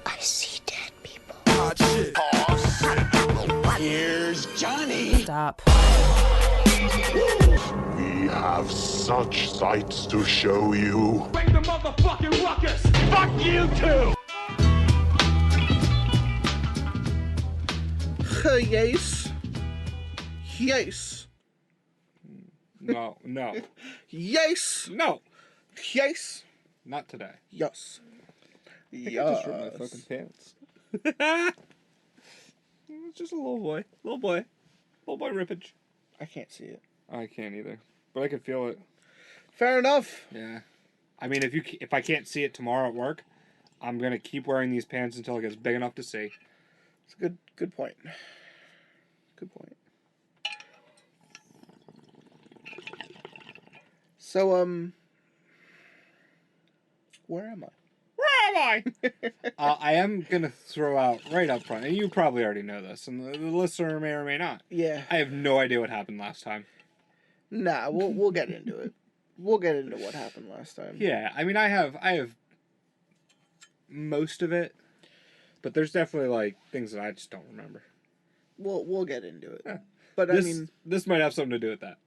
I see dead people. Hot shit. Here's Johnny. Stop. We have such sights to show you. Bring the motherfucking ruckus. Fuck you too. Yes. Yes. No. Yes. No. Yes. Not today. Yes. I think I just ripped my fucking pants. It's just a little boy. Little boy rippage. I can't see it. I can't either. But I can feel it. Fair enough. Yeah. I mean, if I can't see it tomorrow at work, I'm going to keep wearing these pants until it gets big enough to see. It's a good point. Good point. So, where am I? Where am I? I am going to throw out right up front, and you probably already know this, and the listener may or may not. Yeah. I have no idea what happened last time. Nah, we'll get into it. We'll get into what happened last time. Yeah, I mean, I have most of it, but there's definitely, like, things that I just don't remember. We'll get into it. Yeah. But I mean, this might have something to do with that.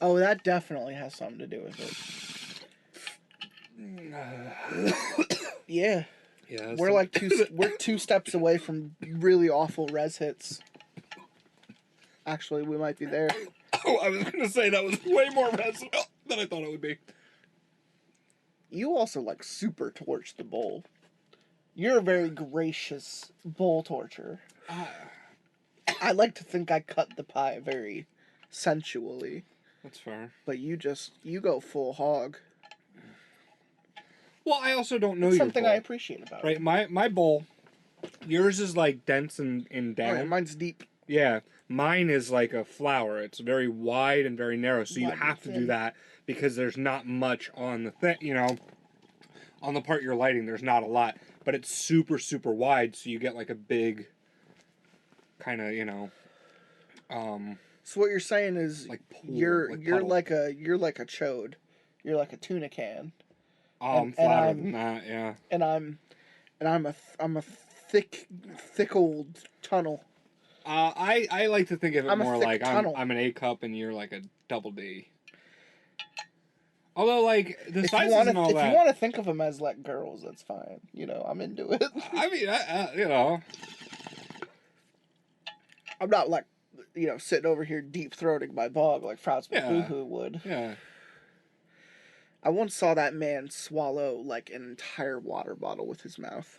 Oh, that definitely has something to do with it. Yeah. Yeah. We're like we're 2 steps away from really awful res hits. Actually, we might be there. Oh, I was gonna say that was way more res than I thought it would be. You also like super torch the bowl. You're a very gracious bowl torcher. I like to think I cut the pie very sensually. That's fair. But you go full hog. Well, I also don't know Something your bowl. I appreciate about it. Right, my bowl, yours is like dense and down. Right, mine's deep. Yeah, mine is like a flower. It's very wide and very narrow, so you Wide and have to do thin. that because there's not much on the thing, on the part you're lighting, there's not a lot, but it's super, super wide, so you get like a big kind of, So what you're saying is like pool, you're puddle. like a chode. You're like a tuna can. Oh, I'm flatter than that, yeah. And I'm a thick old tunnel. I like to think of it I'm a more thick like tunnel. I'm an A cup and you're like a double D. Although, like, the If size you isn't all if that. you want to think of them as like girls, that's fine. I'm into it. I mean, I'm not like, sitting over here deep throating my bog like Frauds Yeah. Boo would. Yeah. I once saw that man swallow like an entire water bottle with his mouth.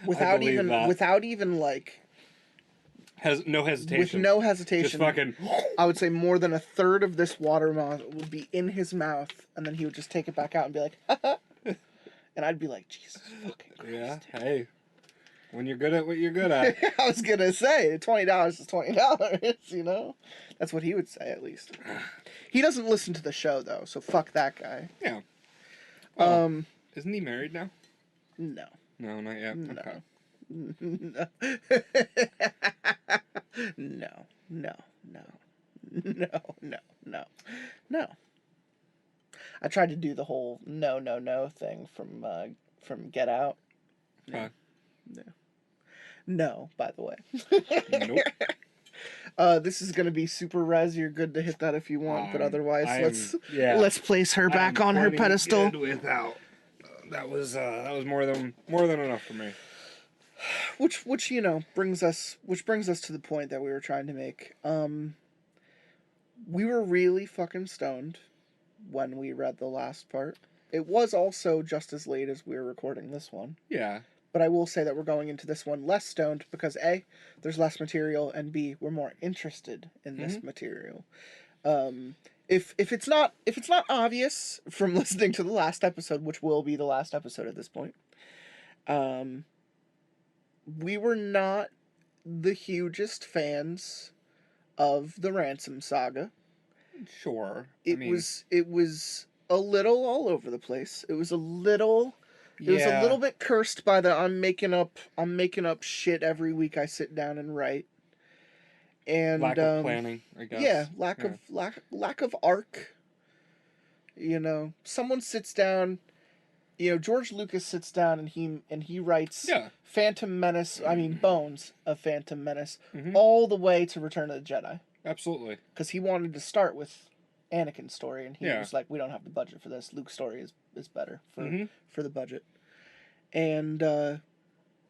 without believe even that. without even like Has no hesitation. with no hesitation. Just fucking. I would say more than a third of this water would be in his mouth, and then he would just take it back out and be like, and I'd be like, Jesus fucking Christ. Yeah. Hey. When you're good at what you're good at. I was gonna say $20 is $20. That's what he would say at least. He doesn't listen to the show though, so fuck that guy. Yeah. Well, isn't he married now? No. No, not yet. No. Okay. No. No. I tried to do the whole no thing from Get Out. Okay. No, by the way. Nope. This is gonna be super res. You're good to hit that if you want, but otherwise, let's place her back on her plenty pedestal. good without. That was more than enough for me. Which brings us to the point that we were trying to make. We were really fucking stoned when we read the last part. It was also just as late as we were recording this one. Yeah. But I will say that we're going into this one less stoned because A, there's less material, and B, we're more interested in this material. If it's not obvious from listening to the last episode, which will be the last episode at this point, we were not the hugest fans of the Ransom saga. Sure. It was a little all over the place. It was a little bit cursed by the I'm making up shit every week I sit down and write. And lack of planning, I guess. Yeah, lack of arc. You know, someone sits down. You know, George Lucas sits down and he writes Phantom Menace. I mean, Bones of Phantom Menace, all the way to Return of the Jedi. Absolutely. Because he wanted to start with Anakin's story, and he Yeah. was like, "We don't have the budget for this. Luke's story is better for the budget." And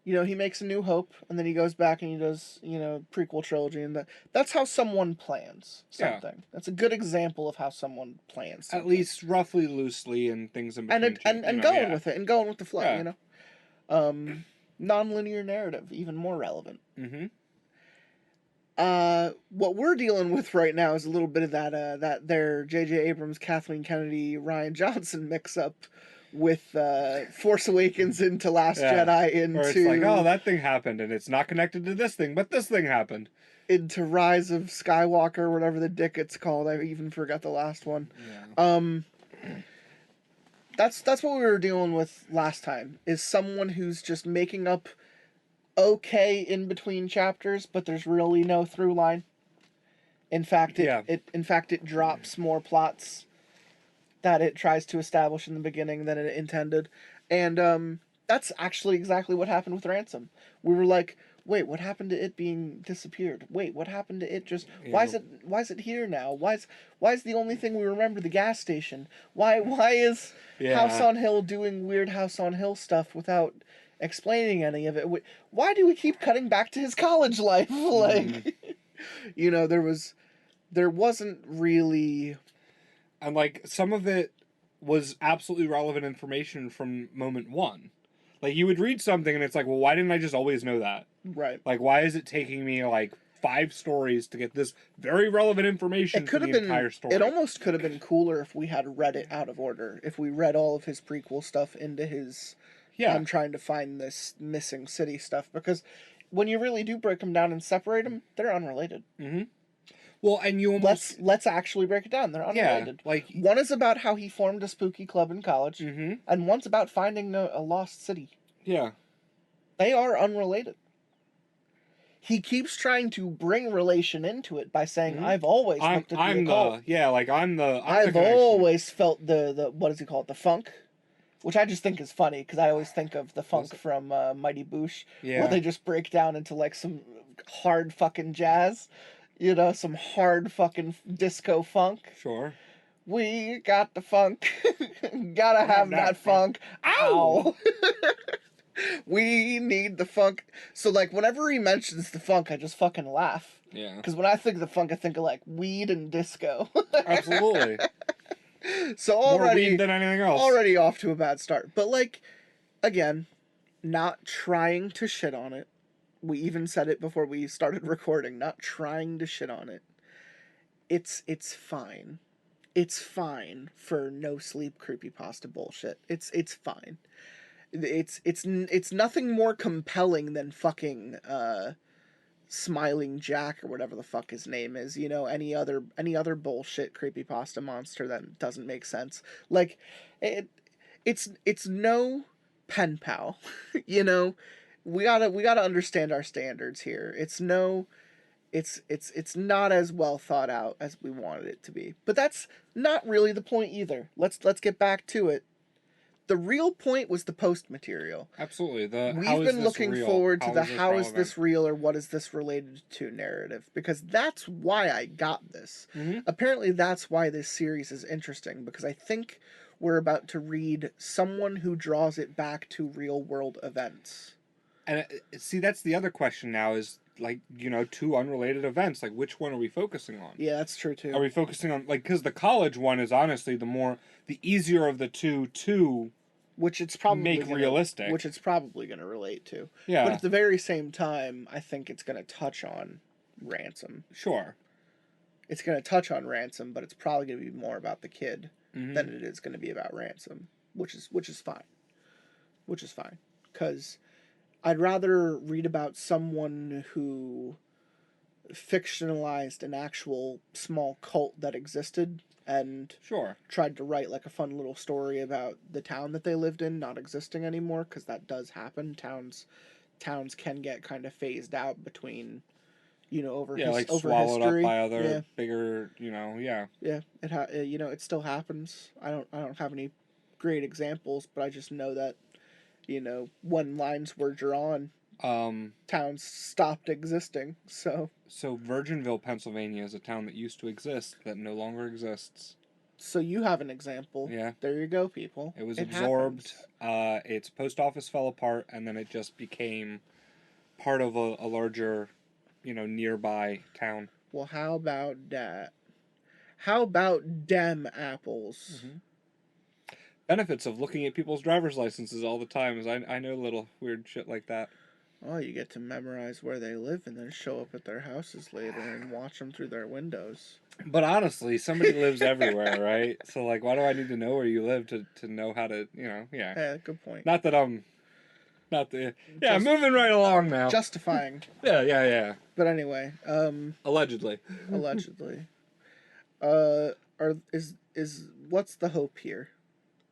you know, he makes A New Hope, and then he goes back and he does, you know, prequel trilogy, and that's how someone plans something. Yeah. That's a good example of how someone plans something. At least roughly, loosely, and things in between. And going with it, and going with the flow, you know. Non-linear narrative, even more relevant. What we're dealing with right now is a little bit of that there J.J. Abrams, Kathleen Kennedy, Ryan Johnson mix-up with Force Awakens into Last Jedi into... Or it's like, oh, that thing happened, and it's not connected to this thing, but this thing happened. Into Rise of Skywalker, whatever the dick it's called. I even forgot the last one. Yeah. That's what we were dealing with last time, is someone who's just making up okay in between chapters, but there's really no through line. In fact, it drops more plots that it tries to establish in the beginning than it intended. And that's actually exactly what happened with Ransom. We were like, wait, what happened to it being disappeared? Wait, what happened to it just... Why is it here now? Why is the only thing we remember the gas station? Why is House on Hill doing weird House on Hill stuff without explaining any of it? Why do we keep cutting back to his college life? Like, you know, there wasn't really... And, like, some of it was absolutely relevant information from moment one. Like, you would read something and it's like, well, why didn't I just always know that? Right. Like, why is it taking me, like, 5 stories to get this very relevant information to the entire story? It almost could have been cooler if we had read it out of order. If we read all of his prequel stuff into his... I'm trying to find this missing city stuff. Because when you really do break them down and separate them, they're unrelated. Well, and you almost... Let's actually break it down. They're unrelated. Yeah, like... One is about how he formed a spooky club in college, and one's about finding a lost city. Yeah. They are unrelated. He keeps trying to bring relation into it by saying, I've always looked at the occult. I've always felt the what does he call it, the funk? Which I just think is funny, because I always think of the funk from Mighty Boosh, where they just break down into, like, some hard fucking jazz. You know, some hard fucking disco funk. Sure. We got the funk. Gotta have that funk. Ow! We need the funk. So, like, whenever he mentions the funk, I just fucking laugh. Yeah. Because when I think of the funk, I think of, like, weed and disco. Absolutely. So already... More weed than anything else. Already off to a bad start. But, like, again, not trying to shit on it. We even said it before we started recording, not trying to shit on it. It's fine. It's fine for Nosleep creepypasta bullshit. It's fine. It's nothing more compelling than fucking Smiling Jack or whatever the fuck his name is. You know, any other bullshit creepypasta monster that doesn't make sense. Like, it's no pen pal. You know. We gotta understand our standards here. It's not as well thought out as we wanted it to be. But that's not really the point either. Let's get back to it. The real point was the post material. Absolutely. We've been looking forward to the how is this real or what is this related to narrative, because that's why I got this. Apparently that's why this series is interesting, because I think we're about to read someone who draws it back to real world events. And see, that's the other question now is, like, you know, 2 unrelated events. Like, which one are we focusing on? Yeah, that's true, too. Are we focusing on, like, because the college one is honestly the easier of the two to which it's probably make realistic. Which it's probably going to relate to. Yeah. But at the very same time, I think it's going to touch on Ransom. Sure. It's going to touch on Ransom, but it's probably going to be more about the kid than it is going to be about Ransom, which is fine. Which is fine. Because I'd rather read about someone who fictionalized an actual small cult that existed and tried to write like a fun little story about the town that they lived in not existing anymore, because that does happen. Towns can get kind of phased out between, over Yeah, like over swallowed history. up by other Yeah. bigger, yeah. Yeah, it still happens. I don't have any great examples, but I just know that, when lines were drawn, towns stopped existing. So Virginville, Pennsylvania is a town that used to exist that no longer exists. so you have an example. Yeah. There you go, people. It was It absorbed. happens. Its post office fell apart, and then it just became part of a larger, nearby town. Well, how about that? How about dem apples? Mm-hmm. Benefits of looking at people's driver's licenses all the time is I know little weird shit like that. Oh, you get to memorize where they live and then show up at their houses later and watch them through their windows. But honestly, somebody lives everywhere, right? So, like, why do I need to know where you live to know how to, yeah. Yeah, good point. Not that I'm... moving right along now. Justifying. Yeah. But anyway, Allegedly. Allegedly. Is what's the hope here?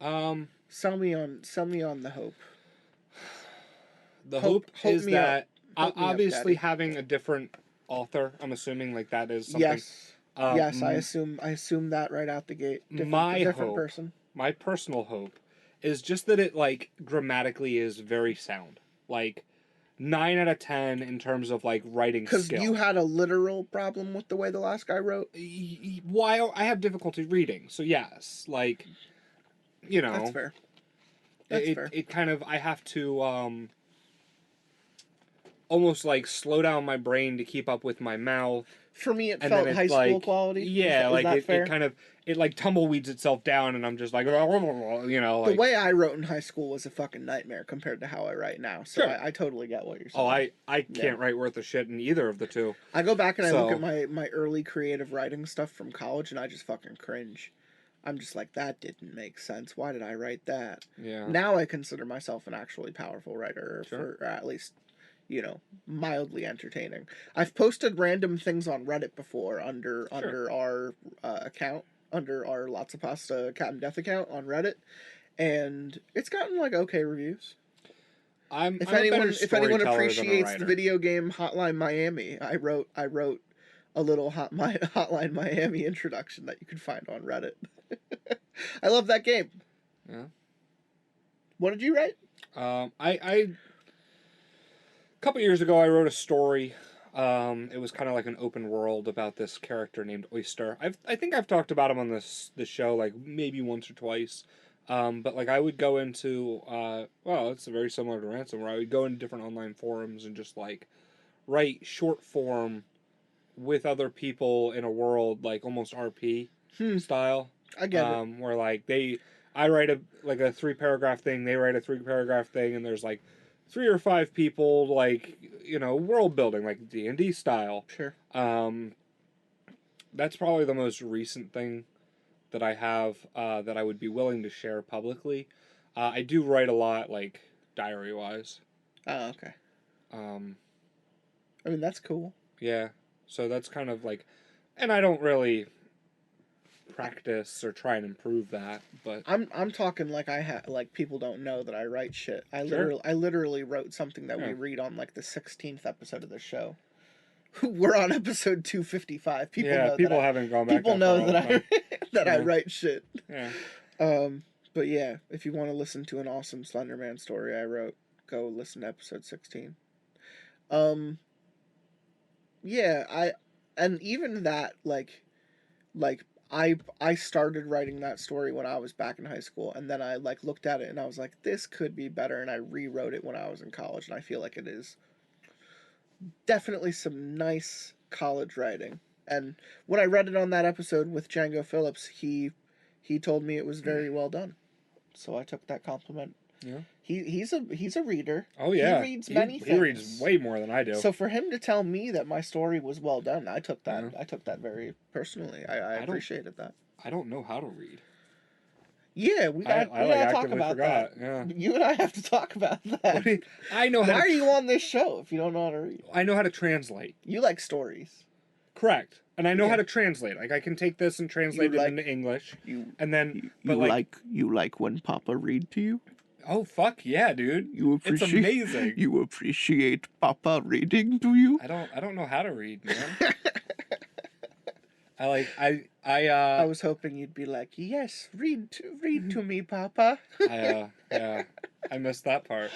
Sell me on the hope. The hope is me that up. Hope me up, obviously Daddy. having a different author, I'm assuming like that is something. Yes. Yes, I assume that right out the gate. Different hope, person. My personal hope is just that it like grammatically is very sound. Like 9 out of 10 in terms of like writing skill. Because you had a literal problem with the way the last guy wrote. Why I have difficulty reading, so yes, like That's fair. That's fair. It kind of I have to almost like slow down my brain to keep up with my mouth. For me, it And felt then high school quality. Yeah, is that fair? It kind of like tumbleweeds itself down, and I'm just like, like, the way I wrote in high school was a fucking nightmare compared to how I write now. So Sure. I totally get what you're saying. I can't write worth a shit in either of the two. I go back and I look at my early creative writing stuff from college, and I just fucking cringe. I'm just like, that didn't make sense. Why did I write that? Yeah. Now I consider myself an actually powerful writer, Sure. or at least, mildly entertaining. I've posted random things on Reddit before under our account, under our Lotsa Pasta Cat Death account on Reddit, and it's gotten like okay reviews. If anyone appreciates the video game Hotline Miami, I wrote a little Hotline Miami introduction that you can find on Reddit. I love that game. Yeah. What did you write? A couple years ago, I wrote a story. It was kind of like an open world about this character named Oyster. I think I've talked about him on this show like maybe once or twice. But like I would go into it's very similar to Ransom, where I would go into different online forums and just like write short form with other people in a world like almost RP style. I get it. Where like I write a 3-paragraph thing, they write a 3-paragraph thing, and there's like 3 or 5 people like world building like D&D style. Sure. That's probably the most recent thing that I have that I would be willing to share publicly. I do write a lot like diary wise. Oh, okay. I mean, that's cool. Yeah. So that's kind of like, and I don't really practice or try and improve that, but I'm talking like like people don't know that I write shit. I literally wrote something that we read on like the 16th episode of the show. We're on episode 255. People haven't gone back. People know that I I write shit. Yeah. But yeah, if you want to listen to an awesome Slenderman story I wrote, go listen to episode 16. Yeah, and even that like I started writing that story when I was back in high school, and then I like looked at it and I was like, this could be better, and I rewrote it when I was in college, and I feel like it is definitely some nice college writing. And when I read it on that episode with Django Phillips, he told me it was very well done. So I took that compliment. Yeah. He's a reader. Oh yeah. He reads many things. He reads way more than I do. So for him to tell me that my story was well done, I took that very personally. I appreciated that. I don't know how to read. Yeah, we gotta talk about that. Yeah. You and I have to talk about that. I know how Why are you on this show if you don't know how to read? I know how to translate. You like stories. Correct. And I know how to translate. Like I can take this and translate it into English. You and then you like when Papa read to you? Oh, fuck yeah, dude. It's amazing. You appreciate Papa reading to you? I don't know how to read, man. I was hoping you'd be like, yes, read to me, Papa. yeah, I missed that part.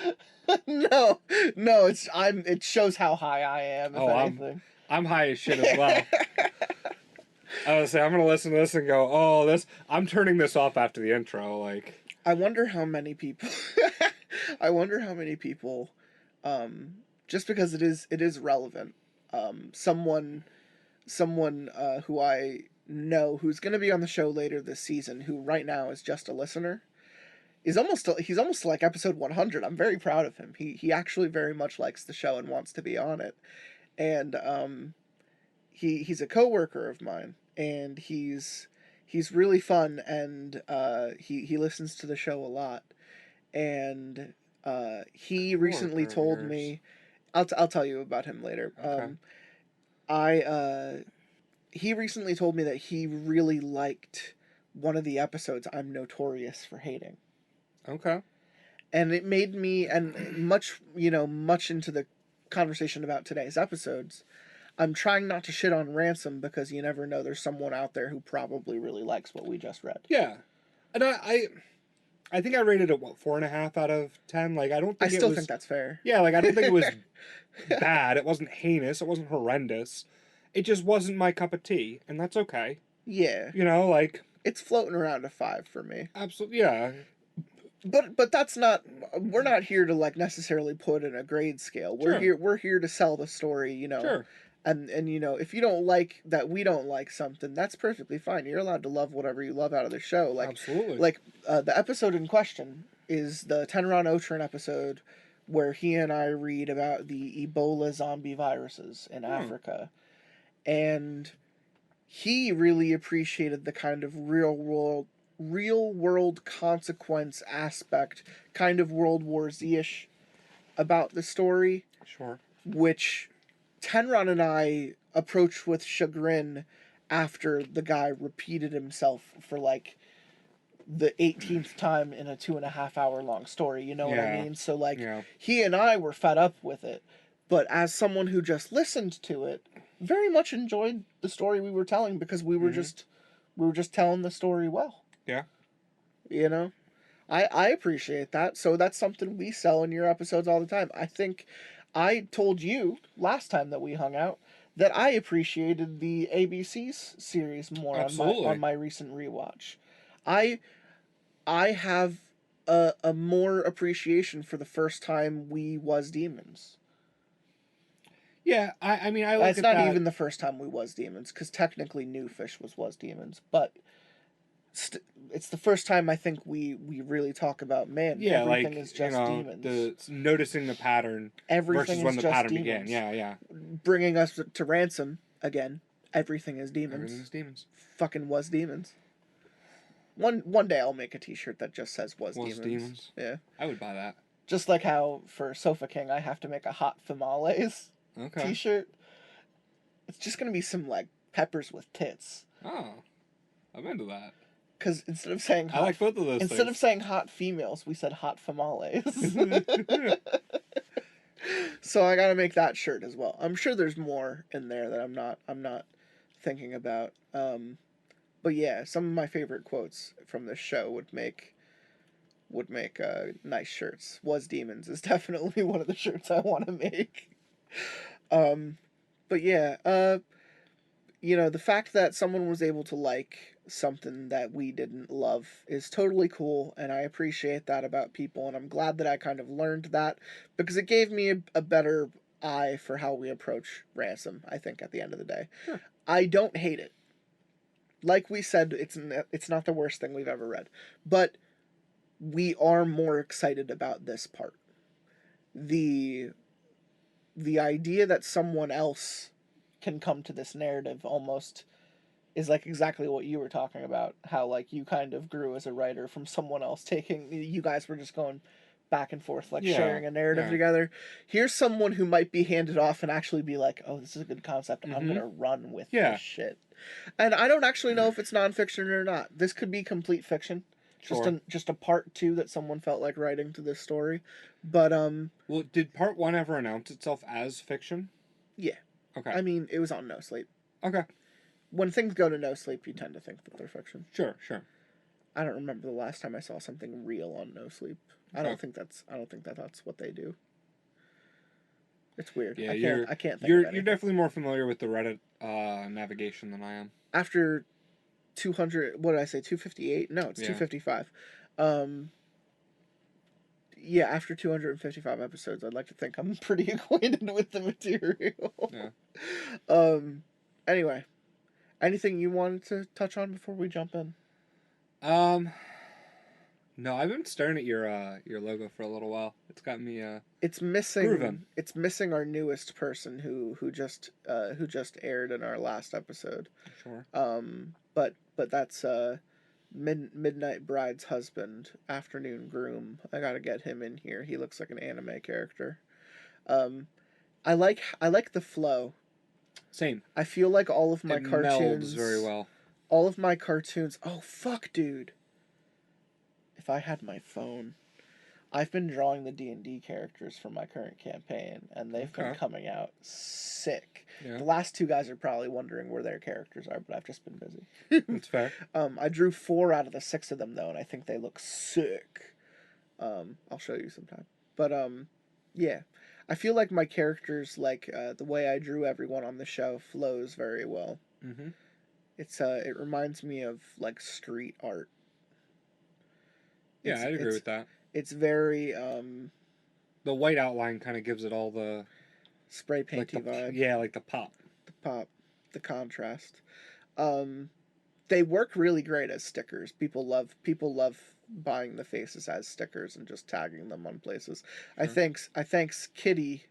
No, it shows how high I am, if anything. I'm high as shit as well. I was say I'm gonna listen to this and go, oh, I'm turning this off after the intro, like. I wonder how many people just because it is relevant, someone who I know who's going to be on the show later this season, who right now is just a listener, he's almost like episode 100. I'm very proud of him. He actually very much likes the show and wants to be on it. And he's a coworker of mine, and he's really fun, and he listens to the show a lot. And he recently told me, I'll tell you about him later. Okay. He recently told me that he really liked one of the episodes I'm notorious for hating. Okay. And it made me, and much into the conversation about today's episodes, I'm trying not to shit on Ransom, because you never know, there's someone out there who probably really likes what we just read. Yeah. And I think I rated it, 4.5 out of 10? Like, I don't think I still think that's fair. Yeah, like, I don't think it was bad. It wasn't heinous. It wasn't horrendous. It just wasn't my cup of tea, and that's okay. Yeah. You know, like... It's floating around a 5 for me. Absolutely, yeah. But that's not... We're not here to, like, necessarily put in a grade scale. We're here to sell the story, you know. Sure. And you know, if you don't like that, we don't like something, that's perfectly fine. You're allowed to love whatever you love out of the show. Like, absolutely. Like, the episode in question is the Tenron Otran episode, where he and I read about the Ebola zombie viruses in Africa. And he really appreciated the kind of real world consequence aspect, kind of World War Z-ish about the story. Sure. Which Tenron and I approached with chagrin after the guy repeated himself for like the 18th time in a 2.5 hour long story. You know what I mean? So like, he and I were fed up with it, but as someone who just listened to it, very much enjoyed the story we were telling, because we were just telling the story well. Yeah. You know? I appreciate that. So that's something we sell in your episodes all the time. I think I told you last time that we hung out that I appreciated the ABC's series more on my recent rewatch. I have a more appreciation for the first time we was demons. Yeah, I mean, I look It's at not that. even the first time we was demons, because technically New Fish was demons, but it's the first time I think we really talk about, man, everything is just demons. Noticing the pattern everything versus when is the just pattern demons. began. Yeah. Bringing us to Ransom again. Everything is demons. Everything is demons. Fucking was demons. One day I'll make a T-shirt that just says was demons. Yeah, I would buy that. Just like how for Sofa King I have to make a hot tamales T-shirt. It's just gonna be some like peppers with tits. Oh, I'm into that. Because instead of saying I like both of those. Instead of saying hot females, we said hot famales. So I gotta make that shirt as well. I'm sure there's more in there that I'm not thinking about. But yeah, some of my favorite quotes from this show would make nice shirts. Was demons is definitely one of the shirts I want to make. But yeah, you know, the fact that someone was able to like something that we didn't love is totally cool, and I appreciate that about people, and I'm glad that I kind of learned that, because it gave me a better eye for how we approach Ransom, I think, at the end of the day. Sure. I don't hate it. Like we said, it's not the worst thing we've ever read, but we are more excited about this part. The idea that someone else can come to this narrative almost is like exactly what you were talking about, how like you kind of grew as a writer from someone else you guys were just going back and forth, like sharing a narrative together. Here's someone who might be handed off and actually be like, oh, this is a good concept. I'm going to run with this shit. And I don't actually know if it's nonfiction or not. This could be complete fiction. Sure. Just a part 2 that someone felt like writing to this story. But Well, did part 1 ever announce itself as fiction? yeah. Okay. I mean, it was on Nosleep. Okay. When things go to Nosleep, you tend to think that they're fiction. Sure, sure. I don't remember the last time I saw something real on Nosleep. I don't think that's what they do. It's weird. Yeah, I can't think of you're anything. definitely more familiar with the Reddit navigation than I am. After 200, what did I say, 258? No, it's Yeah. 255. Yeah, after 255 episodes, I'd like to think I'm pretty acquainted with the material. Yeah. Anyway, anything you wanted to touch on before we jump in? No, I've been staring at your logo for a little while. It's got me It's missing. grooving. It's missing our newest person who just aired in our last episode. Sure. But that's Midnight Bride's husband, Afternoon Groom. I gotta get him in here. He looks like an anime character. I like the flow. Same. I feel like all of my It cartoons melds very well. All of my cartoons. Oh fuck, dude! If I had my phone, I've been drawing the D&D characters for my current campaign, and they've been coming out sick. Yeah. The last 2 guys are probably wondering where their characters are, but I've just been busy. That's fair. I drew 4 out of the 6 of them though, and I think they look sick. I'll show you sometime. But yeah, I feel like my characters, like the way I drew everyone on the show, flows very well. Mm-hmm. It reminds me of like street art. Yeah, I'd agree with that. It's very the white outline kind of gives it all the spray painty vibe. Yeah, like the pop. The pop, the contrast. They work really great as stickers. People love buying the faces as stickers and just tagging them on places. Sure. I thanks Kitty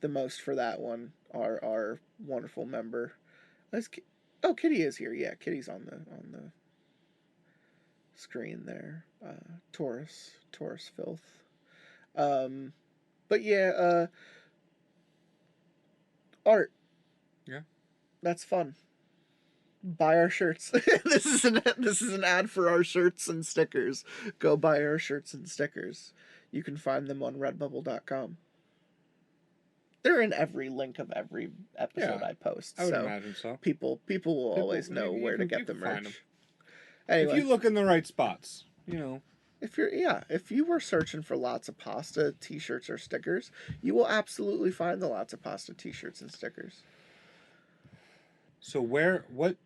the most for that one. Our wonderful member. Kitty is here. Yeah, Kitty's on the screen there. Taurus filth. But yeah, art. Yeah. That's fun. Buy our shirts. This is an ad for our shirts and stickers. Go buy our shirts and stickers. You can find them on redbubble.com. They're in every link of every episode I post. I would imagine so. People will always know where to get the merch. Anyway, if you look in the right spots, If you were searching for Lotsa Pasta t-shirts or stickers, you will absolutely find the Lotsa Pasta t-shirts and stickers. So what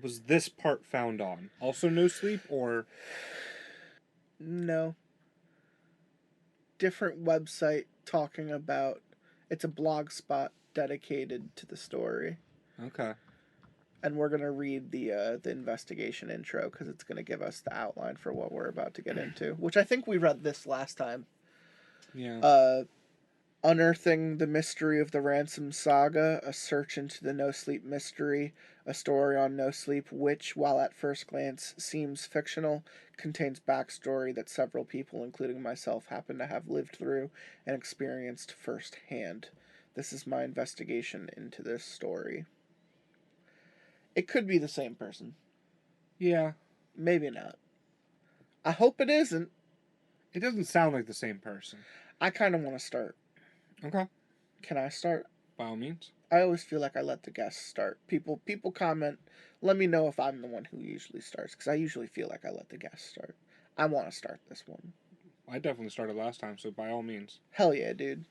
was this part found on? Also Nosleep or? No. Different website talking about, it's a blog spot dedicated to the story. Okay. And we're going to read the investigation intro because it's going to give us the outline for what we're about to get into, which I think we read this last time. Yeah. Unearthing the Mystery of the Ransom Saga, a search into the Nosleep mystery, a story on Nosleep, which, while at first glance seems fictional, contains backstory that several people, including myself, happen to have lived through and experienced firsthand. This is my investigation into this story. It could be the same person. Yeah. Maybe not. I hope it isn't. It doesn't sound like the same person. I kind of want to start. Okay. Can I start? By all means. I always feel like I let the guests start. People comment. Let me know if I'm the one who usually starts, because I usually feel like I let the guests start. I want to start this one. I definitely started last time, so by all means. Hell yeah, dude.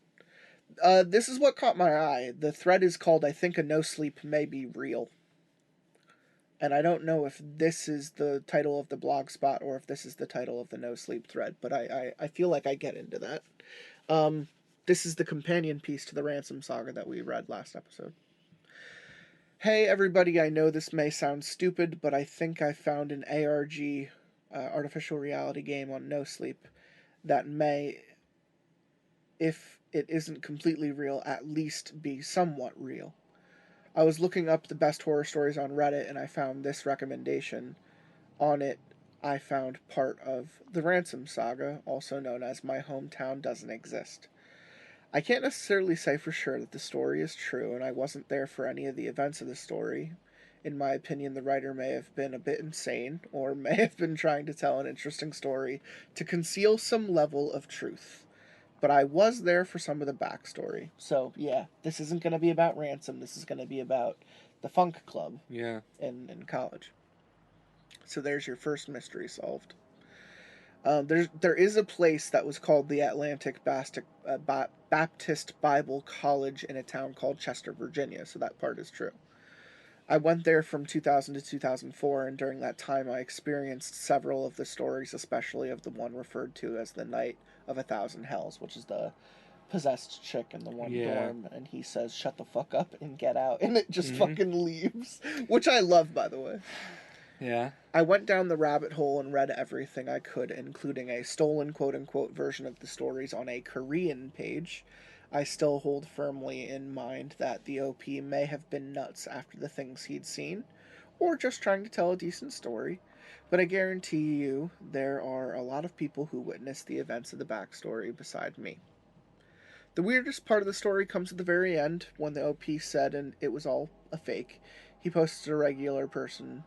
This is what caught my eye. The thread is called, I think a Nosleep may be real. And I don't know if this is the title of the blog spot or if this is the title of the Nosleep thread, but I feel like I get into that. This is the companion piece to the Ransom Saga that we read last episode. Hey everybody, I know this may sound stupid, but I think I found an ARG, artificial reality game on Nosleep that may, if it isn't completely real, at least be somewhat real. I was looking up the best horror stories on Reddit and I found this recommendation. On it, I found part of the Ransom Saga, also known as My Hometown Doesn't Exist. I can't necessarily say for sure that the story is true, and I wasn't there for any of the events of the story. In my opinion, the writer may have been a bit insane, or may have been trying to tell an interesting story to conceal some level of truth. But I was there for some of the backstory. So, yeah, this isn't going to be about Ransom. This is going to be about the Funk Club in college. So there's your first mystery solved. There is a place that was called the Atlantic Baptist Bible College in a town called Chester, Virginia, so that part is true. I went there from 2000 to 2004, and during that time I experienced several of the stories, especially of the one referred to as the Night of 1,000 Hells, which is the possessed chick in the one dorm, and he says, "Shut the fuck up and get out," and it just fucking leaves, which I love, by the way. Yeah. I went down the rabbit hole and read everything I could, including a stolen quote-unquote version of the stories on a Korean page. I still hold firmly in mind that the OP may have been nuts after the things he'd seen, or just trying to tell a decent story, but I guarantee you there are a lot of people who witnessed the events of the backstory beside me. The weirdest part of the story comes at the very end, when the OP said and it was all a fake. He posts as a regular person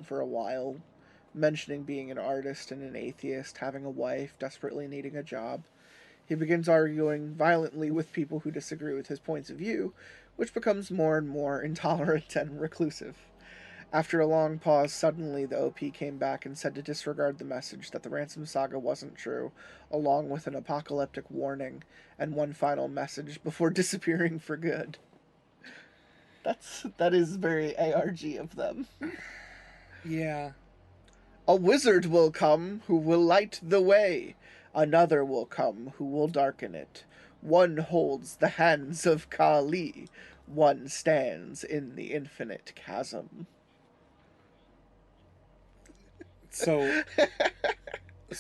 for a while, mentioning being an artist and an atheist, having a wife, desperately needing a job. He begins arguing violently with people who disagree with his points of view, which becomes more and more intolerant and reclusive. After a long pause, suddenly the OP came back and said to disregard the message that the Ransom saga wasn't true, along with an apocalyptic warning and one final message before disappearing for good. That is very ARG of them. Yeah. A wizard will come who will light the way. Another will come who will darken it. One holds the hands of Kali. One stands in the infinite chasm. So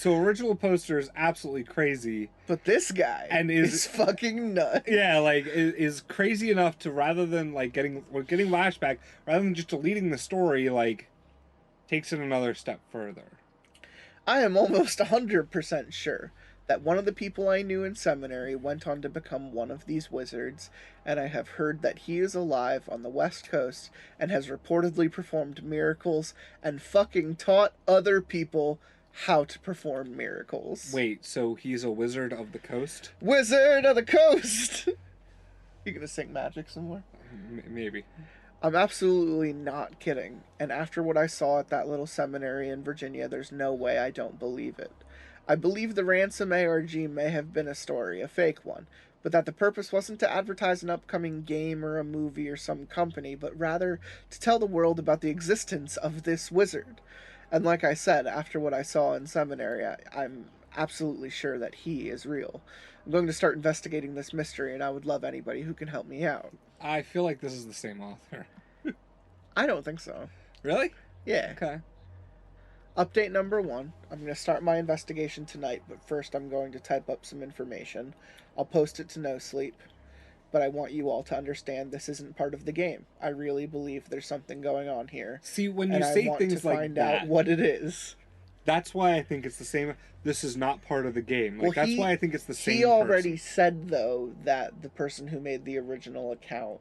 original poster is absolutely crazy. But this guy is fucking nuts. Yeah, like, is crazy enough to, rather than, like, getting flashback, rather than just deleting the story, like, takes it another step further. I am almost 100% sure that one of the people I knew in seminary went on to become one of these wizards, and I have heard that he is alive on the West Coast and has reportedly performed miracles and fucking taught other people how to perform miracles. Wait, so he's a wizard of the coast? Wizard of the Coast! You gonna sing magic somewhere? Maybe. I'm absolutely not kidding, and after what I saw at that little seminary in Virginia, there's no way I don't believe it. I believe the Ransom ARG may have been a story, a fake one, but that the purpose wasn't to advertise an upcoming game or a movie or some company, but rather to tell the world about the existence of this wizard. And like I said, after what I saw in seminary, I'm absolutely sure that he is real. I'm going to start investigating this mystery, and I would love anybody who can help me out. I feel like this is the same author. I don't think so. Really? Yeah. Okay. Update number 1. I'm going to start my investigation tonight, but first I'm going to type up some information. I'll post it to Nosleep, but I want you all to understand this isn't part of the game. I really believe there's something going on here. See, when you say things like find that, out what it is. That's why I think it's the same. This is not part of the game. Like, that's why I think it's the same. He already said, though, that the person who made the original account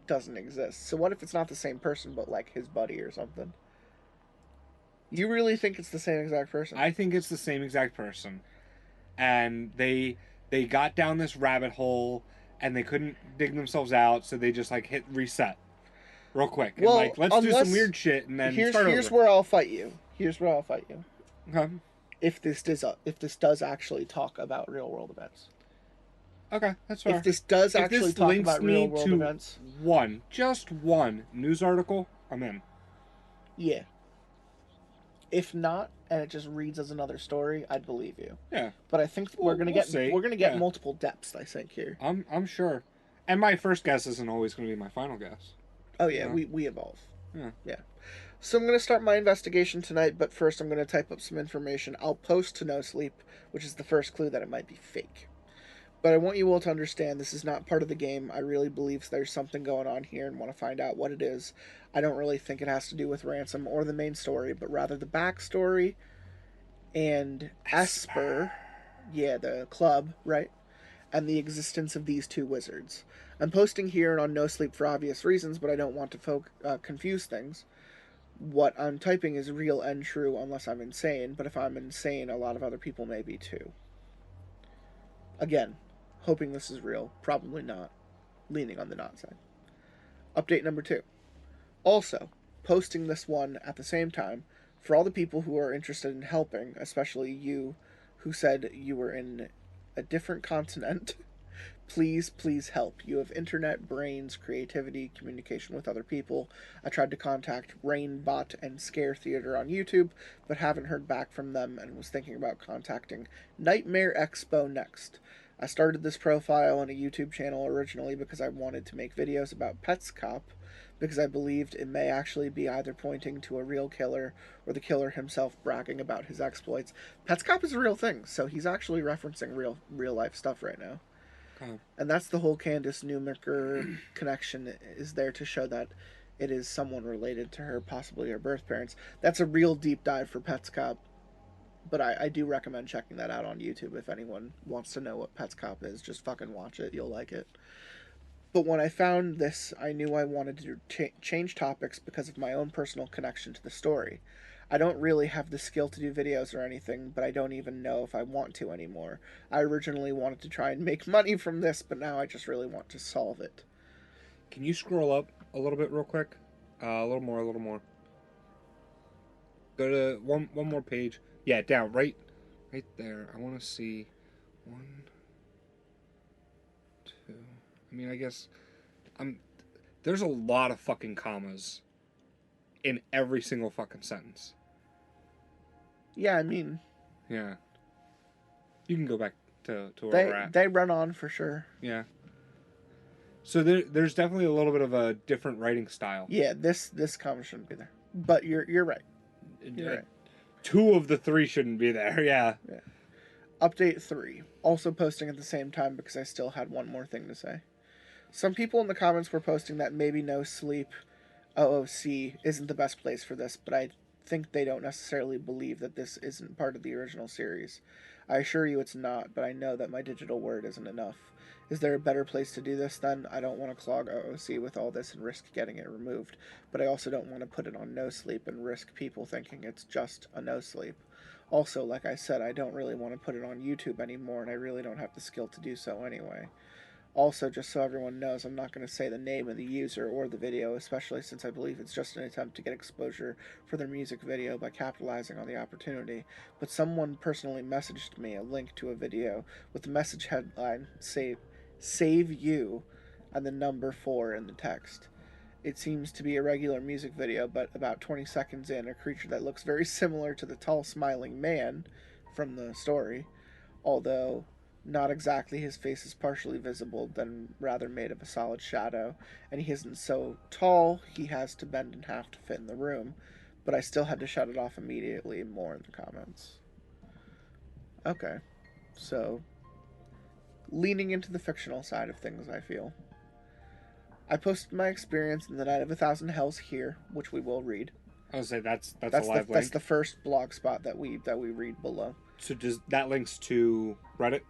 doesn't exist. So what if it's not the same person, but like his buddy or something? You really think it's the same exact person? I think it's the same exact person. And they got down this rabbit hole and they couldn't dig themselves out, so they just like hit reset real quick. Well, and like, let's do some weird shit and then start over. Here's where I'll fight you. Okay. If this does actually talk about real world events. Okay, that's fair. If this does actually talk about real world events. Just one news article, I'm in. Yeah. If not, and it just reads as another story, I'd believe you. Yeah. But I think we're gonna get multiple depths, I think, here. I'm sure. And my first guess isn't always gonna be my final guess. Oh yeah, we evolve. Yeah. Yeah. So I'm gonna start my investigation tonight, but first I'm gonna type up some information. I'll post to Nosleep, which is the first clue that it might be fake. But I want you all to understand this is not part of the game. I really believe there's something going on here and want to find out what it is. I don't really think it has to do with Ransom or the main story, but rather the backstory and Esper. Yeah, the club, right? and the existence of these two wizards. I'm posting here and on Nosleep for obvious reasons, but I don't want to confuse things. What I'm typing is real and true unless I'm insane, but if I'm insane, a lot of other people may be too. Again, hoping this is real, probably not. Leaning on the not side. Update number 2. Also, posting this one at the same time for all the people who are interested in helping, especially you who said you were in a different continent. Please, please help. You have internet, brains, creativity, communication with other people. I tried to contact Rainbot and Scare Theater on YouTube, but haven't heard back from them and was thinking about contacting Nightmare Expo next. I started this profile on a YouTube channel originally because I wanted to make videos about Pets Cop, because I believed it may actually be either pointing to a real killer or the killer himself bragging about his exploits. Pets Cop is a real thing, so he's actually referencing real life stuff right now. And that's the whole Candace Newmaker connection, is there to show that it is someone related to her, possibly her birth parents. That's a real deep dive for Pets Cop, but I do recommend checking that out on YouTube if anyone wants to know what Pets Cop is. Just fucking watch it, you'll like it. But when I found this, I knew I wanted to change topics because of my own personal connection to the story. I don't really have the skill to do videos or anything, but I don't even know if I want to anymore. I originally wanted to try and make money from this, but now I just really want to solve it. Can you scroll up a little bit real quick? A little more. Go to one more page. Yeah, down, right there. I want to see 1, 2. I mean, I guess there's a lot of fucking commas in every single fucking sentence. Yeah, I mean... Yeah. You can go back to where we're at. They run on for sure. Yeah. So there's definitely a little bit of a different writing style. Yeah, this comment shouldn't be there. But you're right. You're right. 2 of the 3 shouldn't be there, yeah. Update 3. Also posting at the same time because I still had one more thing to say. Some people in the comments were posting that maybe Nosleep OOC isn't the best place for this, but I think they don't necessarily believe that this isn't part of the original series. I assure you it's not, but I know that my digital word isn't enough. Is there a better place to do this then? I don't want to clog OOC with all this and risk getting it removed, but I also don't want to put it on Nosleep and risk people thinking it's just a Nosleep. Also, like I said, I don't really want to put it on YouTube anymore, and I really don't have the skill to do so anyway. Also, just so everyone knows, I'm not going to say the name of the user or the video, especially since I believe it's just an attempt to get exposure for their music video by capitalizing on the opportunity. But someone personally messaged me a link to a video with the message headline, Save You, and the number 4 in the text. It seems to be a regular music video, but about 20 seconds in, a creature that looks very similar to the tall, smiling man from the story, although not exactly, his face is partially visible, then rather made of a solid shadow, and he isn't so tall, he has to bend in half to fit in the room, but I still had to shut it off immediately. More in the comments. Okay, so leaning into the fictional side of things, I feel. I posted my experience in the Night of a Thousand Hells here, which we will read. I would say that's a live link. That's the first blog spot that we read below. So does that links to Reddit?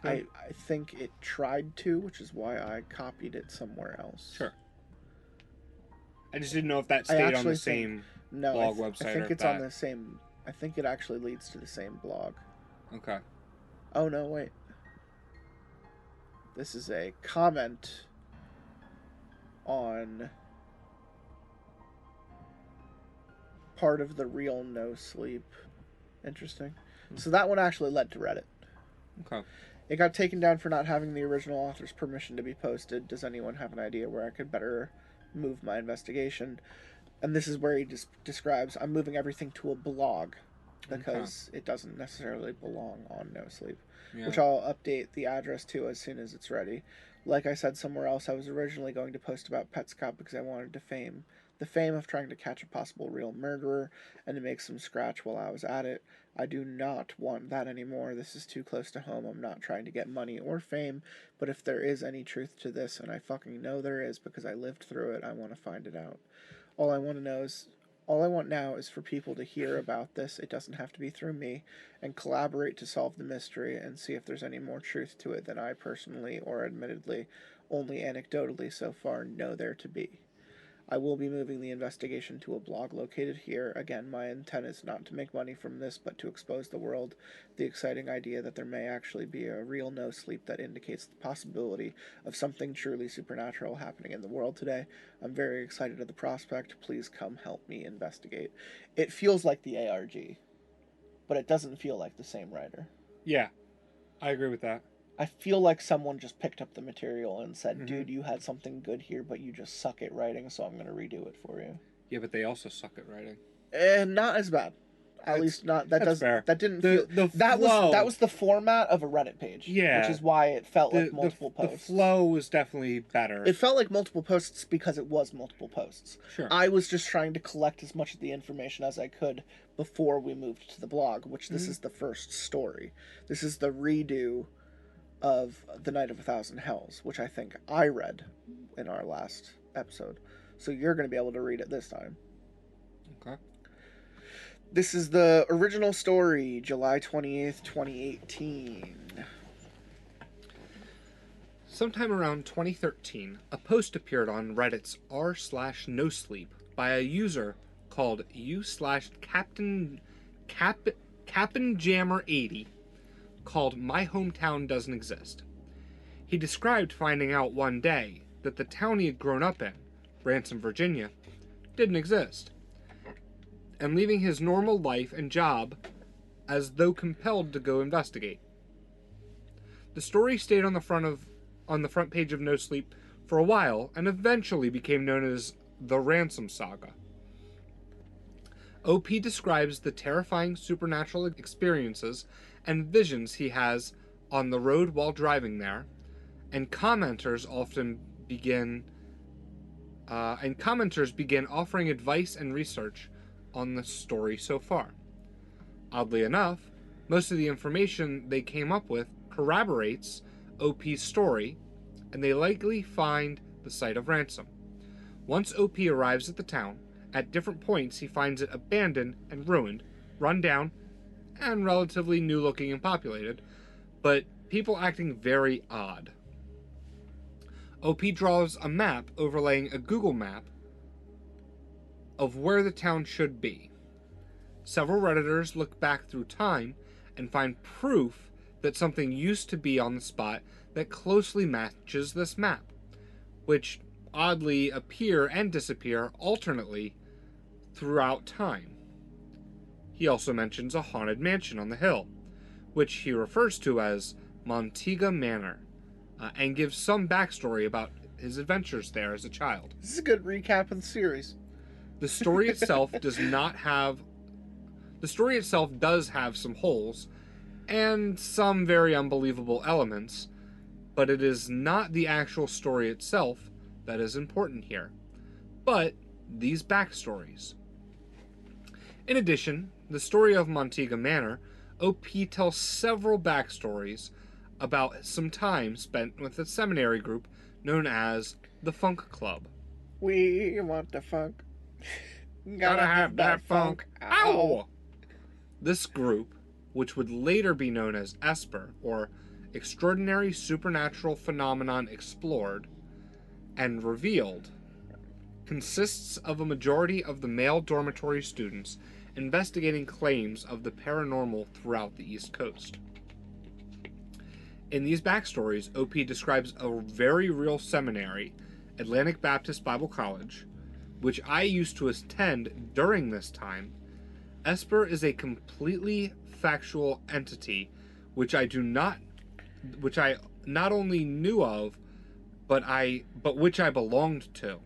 I think it tried to, which is why I copied it somewhere else. Sure. I just didn't know if that stayed on the same blog website. I think it's on the same. I think it actually leads to the same blog. Okay. Oh no! Wait. This is a comment on part of the real Nosleep. Interesting. So that one actually led to Reddit. Okay. It got taken down for not having the original author's permission to be posted. Does anyone have an idea where I could better move my investigation? And this is where he describes, I'm moving everything to a blog because it doesn't necessarily belong on Nosleep, which I'll update the address to as soon as it's ready. Like I said somewhere else, I was originally going to post about Pets Cop because I wanted the fame of trying to catch a possible real murderer and to make some scratch while I was at it. I do not want that anymore. This is too close to home. I'm not trying to get money or fame, but if there is any truth to this, and I fucking know there is because I lived through it, I want to find it out. All I want to know is All I want now is for people to hear about this. It doesn't have to be through me, and collaborate to solve the mystery and see if there's any more truth to it than I personally, or admittedly, only anecdotally so far, know there to be. I will be moving the investigation to a blog located here. Again, my intent is not to make money from this, but to expose the world the exciting idea that there may actually be a real no sleep that indicates the possibility of something truly supernatural happening in the world today. I'm very excited at the prospect. Please come help me investigate. It feels like the ARG, but it doesn't feel like the same writer. Yeah, I agree with that. I feel like someone just picked up the material and said, dude, you had something good here, but you just suck at writing, so I'm going to redo it for you. Yeah, but they also suck at writing. And not as bad. At least not that doesn't fair. That didn't The feel that was the format of a Reddit page. Yeah. Which is why it felt like multiple posts. The flow was definitely better. It felt like multiple posts because it was multiple posts. Sure. I was just trying to collect as much of the information as I could before we moved to the blog, which this is the first story. This is the redo of The Night of a Thousand Hells, which I think I read in our last episode. So you're going to be able to read it this time. Okay. This is the original story, July 28th, 2018. Sometime around 2013, a post appeared on Reddit's r/nosleep by a user called u/CaptainJammer80 called My Hometown Doesn't Exist. He described finding out one day that the town he had grown up in, Ransom, Virginia, didn't exist, and leaving his normal life and job as though compelled to go investigate. The story stayed on the front page of Nosleep for a while and eventually became known as the Ransom Saga. OP describes the terrifying supernatural experiences and visions he has on the road while driving there, and commenters begin offering advice and research on the story so far. Oddly enough, most of the information they came up with corroborates OP's story, and they likely find the site of Ransom. Once OP arrives at the town, at different points he finds it abandoned and ruined, run down, and relatively new-looking and populated, but people acting very odd. OP draws a map overlaying a Google map of where the town should be. Several Redditors look back through time and find proof that something used to be on the spot that closely matches this map, which oddly appear and disappear alternately throughout time. He also mentions a haunted mansion on the hill, which he refers to as Montega Manor, and gives some backstory about his adventures there as a child. This is a good recap of the series. The story itself does have some holes and some very unbelievable elements, but it is not the actual story itself that is important here, but these backstories. In addition, the story of Montega Manor, OP tells several backstories about some time spent with a seminary group known as the Funk Club. We want the funk. Gotta have that funk. Ow! This group, which would later be known as ESPER, or Extraordinary Supernatural Phenomenon Explored and Revealed, consists of a majority of the male dormitory students investigating claims of the paranormal throughout the East Coast. In these backstories, OP describes a very real seminary, Atlantic Baptist Bible College, which I used to attend during this time. ESPER is a completely factual entity which I not only knew of, but which I belonged to.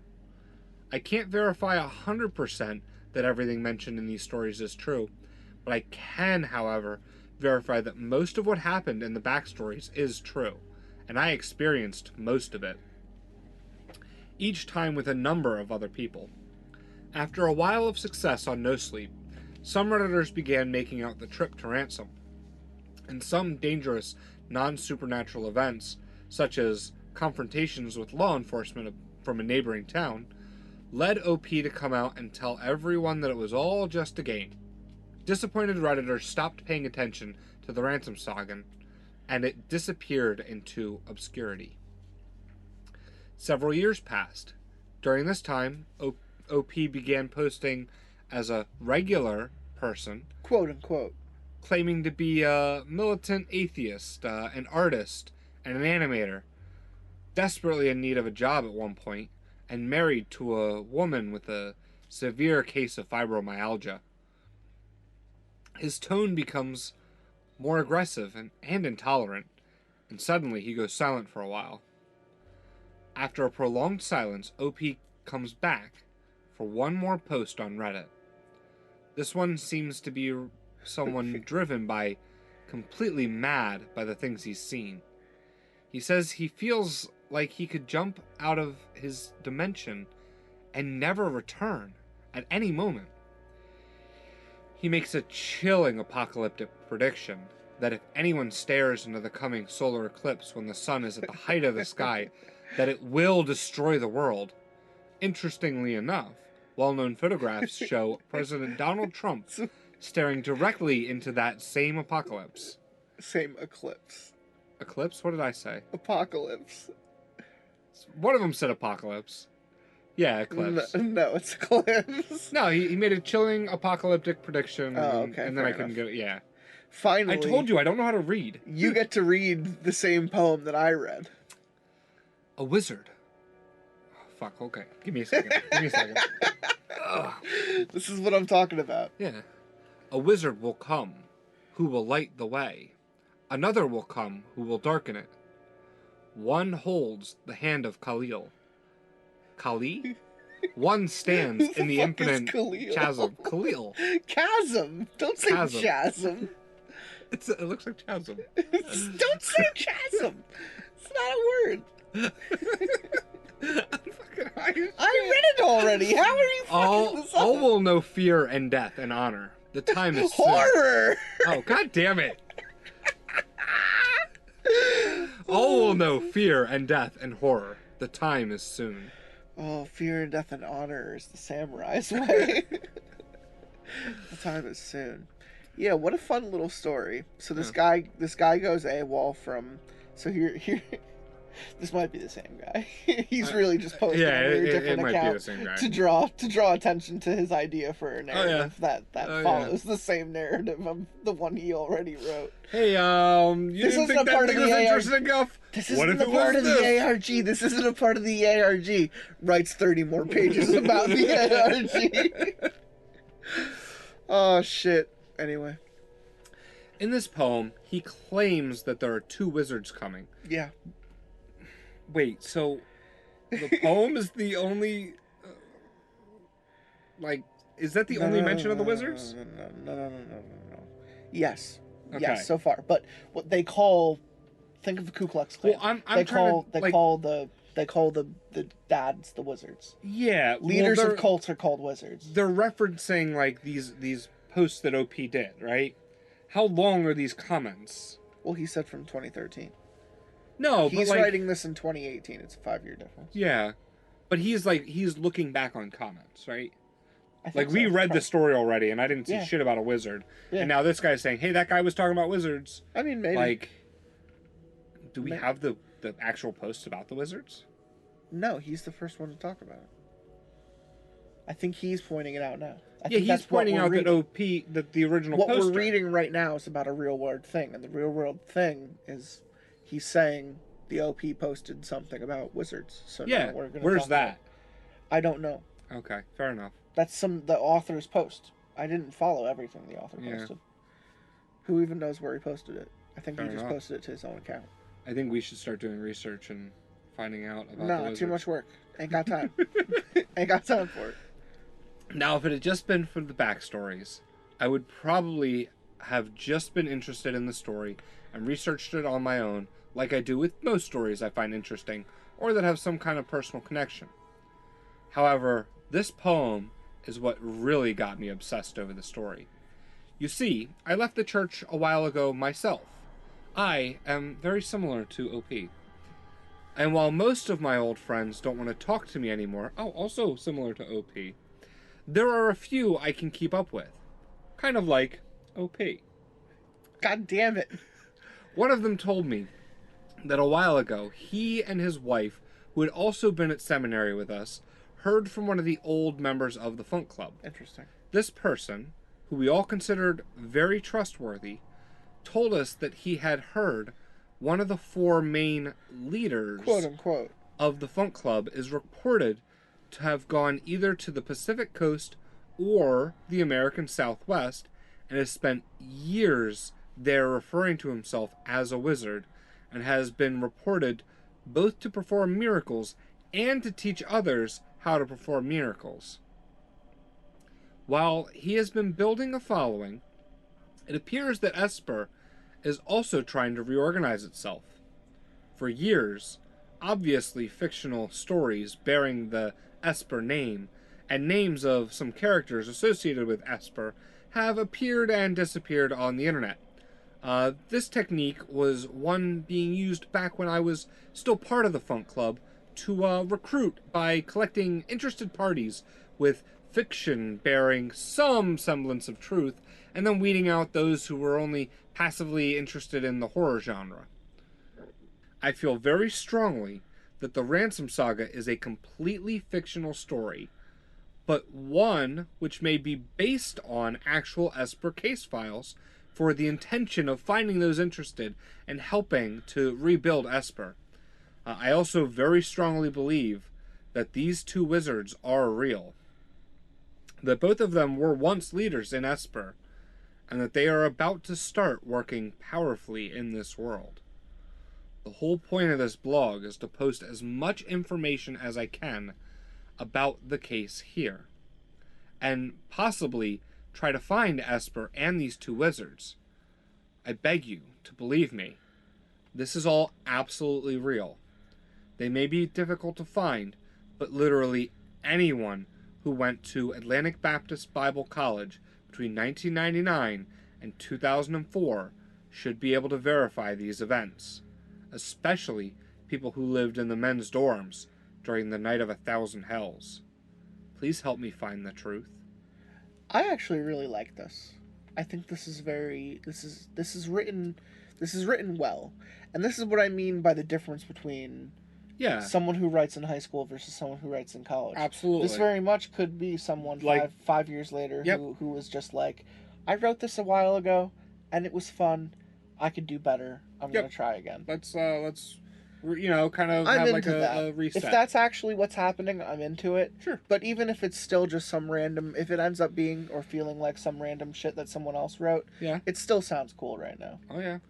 I can't verify 100% that everything mentioned in these stories is true, but I can, however, verify that most of what happened in the backstories is true, and I experienced most of it, each time with a number of other people. After a while of success on Nosleep, some Redditors began making out the trip to Ransom, and some dangerous non-supernatural events, such as confrontations with law enforcement from a neighboring town, led OP to come out and tell everyone that it was all just a game. Disappointed Redditors stopped paying attention to the Ransom Saga, and it disappeared into obscurity. Several years passed. During this time, OP began posting as a regular person, quote unquote, claiming to be a militant atheist, an artist, and an animator, desperately in need of a job at one point, and married to a woman with a severe case of fibromyalgia. His tone becomes more aggressive and intolerant, and suddenly he goes silent for a while. After a prolonged silence, OP comes back for one more post on Reddit. This one seems to be someone driven by completely mad by the things he's seen. He says he feels like he could jump out of his dimension and never return at any moment. He makes a chilling apocalyptic prediction that if anyone stares into the coming solar eclipse when the sun is at the height of the sky, that it will destroy the world. Interestingly enough, well-known photographs show President Donald Trump staring directly into that same apocalypse. Same eclipse. Eclipse? What did I say? Apocalypse. One of them said apocalypse. Yeah, eclipse. No, it's eclipse. No, he made a chilling apocalyptic prediction. Oh, okay. And then I couldn't get it. Yeah. Finally. I told you I don't know how to read. You get to read the same poem that I read. A wizard. Oh, fuck, okay. Give me a second. This is what I'm talking about. Yeah. A wizard will come, who will light the way. Another will come, who will darken it. One holds the hand of Khalil. Kali? One stands in the infinite chasm. Khalil. Chasm. Don't say Chasm. chasm. It looks like chasm. Don't say chasm. It's not a word. I read it already. How are you fucking this up? All will know fear and death and honor. The time is soon. Horror. Oh, god damn it. All will know fear and death and horror. The time is soon. Oh, fear and death and honor is the samurai's way. The time is soon. Yeah, what a fun little story. So this guy goes AWOL from. So here, this might be the same guy. He's really just posting a very different might account be the same guy. to draw attention to his idea for a narrative that follows the same narrative of the one he already wrote. Hey, you didn't think that thing was interesting enough? This isn't a part of the ARG. This isn't a part of the ARG. Writes 30 more pages about the ARG. Oh shit. Anyway. In this poem, he claims that there are two wizards coming. Yeah. Wait, so the poem is the only... is that the only mention of the wizards? No. Yes. Okay. Yes, so far. But what they call... Think of the Ku Klux Klan. Well, They call the dads the wizards. Yeah. Leaders of cults are called wizards. They're referencing, these posts that OP did, right? How long are these comments? Well, he said from 2013. No, he's but writing this in 2018. It's a 5-year difference. Yeah, but he's looking back on comments, right? We so. read the story already, and I didn't see shit about a wizard. Yeah. And now this guy's saying, "Hey, that guy was talking about wizards." I mean, maybe. Do we have the actual posts about the wizards? No, he's the first one to talk about it. I think he's pointing it out now. He's pointing out that the original what poster. We're reading right now is about a real world thing, and the real world thing is he's saying the OP posted something about wizards. So yeah, now we're gonna where's talk that? about it. I don't know. Okay, fair enough. That's the author's post. I didn't follow everything the author posted. Who even knows where he posted it? I think he just posted it to his own account. I think we should start doing research and finding out about the wizards. Too much work. Ain't got time. Ain't got time for it. Now, if it had just been for the backstories, I would probably have just been interested in the story and researched it on my own, like I do with most stories I find interesting, or that have some kind of personal connection. However, this poem is what really got me obsessed over the story. You see, I left the church a while ago myself. I am very similar to OP. And while most of my old friends don't want to talk to me anymore, oh, also similar to OP, there are a few I can keep up with. Kind of like OP. God damn it. One of them told me that a while ago, he and his wife, who had also been at seminary with us, heard from one of the old members of the Funk Club. Interesting. This person, who we all considered very trustworthy, told us that he had heard one of the 4 main leaders, Quote unquote, of the Funk Club is reported to have gone either to the Pacific Coast or the American Southwest and has spent years there referring to himself as a wizard, and has been reported both to perform miracles and to teach others how to perform miracles. While he has been building a following, it appears that Esper is also trying to reorganize itself. For years, obviously fictional stories bearing the Esper name and names of some characters associated with Esper have appeared and disappeared on the internet. This technique was one being used back when I was still part of the Funk Club to recruit by collecting interested parties with fiction bearing some semblance of truth, and then weeding out those who were only passively interested in the horror genre. I feel very strongly that the Ransom Saga is a completely fictional story, but one which may be based on actual Esper case files for the intention of finding those interested and helping to rebuild Esper. I also very strongly believe that these 2 wizards are real, that both of them were once leaders in Esper, and that they are about to start working powerfully in this world. The whole point of this blog is to post as much information as I can about the case here, and possibly try to find Esper and these 2 wizards. I beg you to believe me. This is all absolutely real. They may be difficult to find, but literally anyone who went to Atlantic Baptist Bible College between 1999 and 2004 should be able to verify these events, especially people who lived in the men's dorms during the Night of 1,000 Hells. Please help me find the truth. I actually really like this. I think this is written well. And this is what I mean by the difference between someone who writes in high school versus someone who writes in college. Absolutely. This very much could be someone Like, five years later yep. who was just like, I wrote this a while ago and it was fun. I could do better. I'm Yep. gonna try again. Let's kind of I'm have into like that. a reset. If that's actually what's happening, I'm into it. Sure. But even if it's still just some random, if it ends up being or feeling like some random shit that someone else wrote, Yeah. it still sounds cool right now. Oh yeah.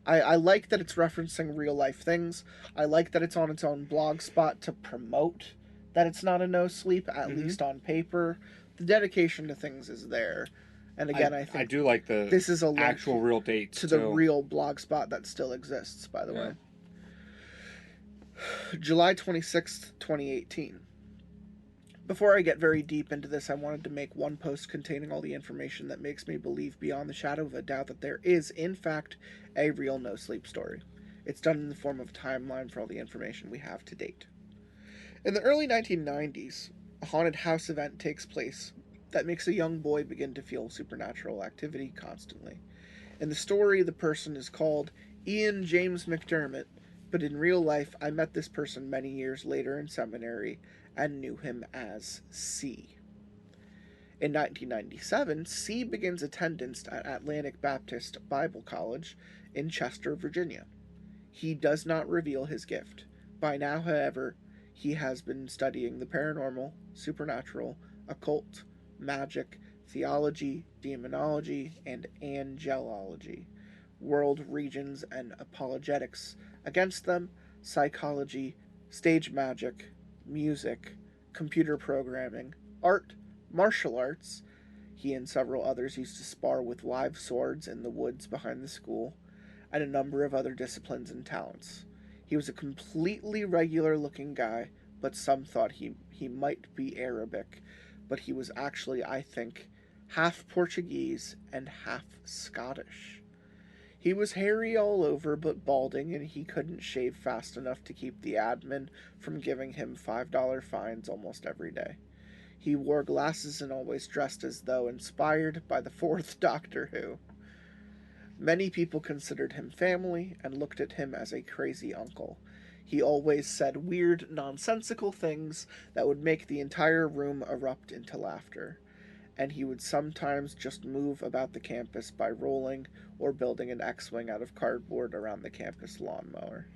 I like that it's referencing real life things. I like that it's on its own blog spot to promote that it's not a Nosleep, at least on paper. The dedication to things is there. And again, I think I do like this is a link actual real dates to the real blog spot that still exists, by the way. July 26th, 2018. Before I get very deep into this, I wanted to make one post containing all the information that makes me believe beyond the shadow of a doubt that there is, in fact, a real Nosleep story. It's done in the form of a timeline for all the information we have to date. In the early 1990s, a haunted house event takes place that makes a young boy begin to feel supernatural activity constantly. In the story, the person is called Ian James McDermott, but in real life, I met this person many years later in seminary and knew him as C. In 1997, C begins attendance at Atlantic Baptist Bible College in Chester, Virginia. He does not reveal his gift. By now, however, he has been studying the paranormal, supernatural, occult, magic, theology, demonology, and angelology, world regions and apologetics against them, psychology, stage magic, music, computer programming, art, martial arts. He and several others used to spar with live swords in the woods behind the school, and a number of other disciplines and talents. He was a completely regular-looking guy, but some thought he might be Arabic, but he was actually, I think, half Portuguese and half Scottish. He was hairy all over but balding, and he couldn't shave fast enough to keep the admin from giving him $5 fines almost every day. He wore glasses and always dressed as though inspired by the fourth Doctor Who. Many people considered him family and looked at him as a crazy uncle. He always said weird, nonsensical things that would make the entire room erupt into laughter. And he would sometimes just move about the campus by rolling or building an X-wing out of cardboard around the campus lawnmower.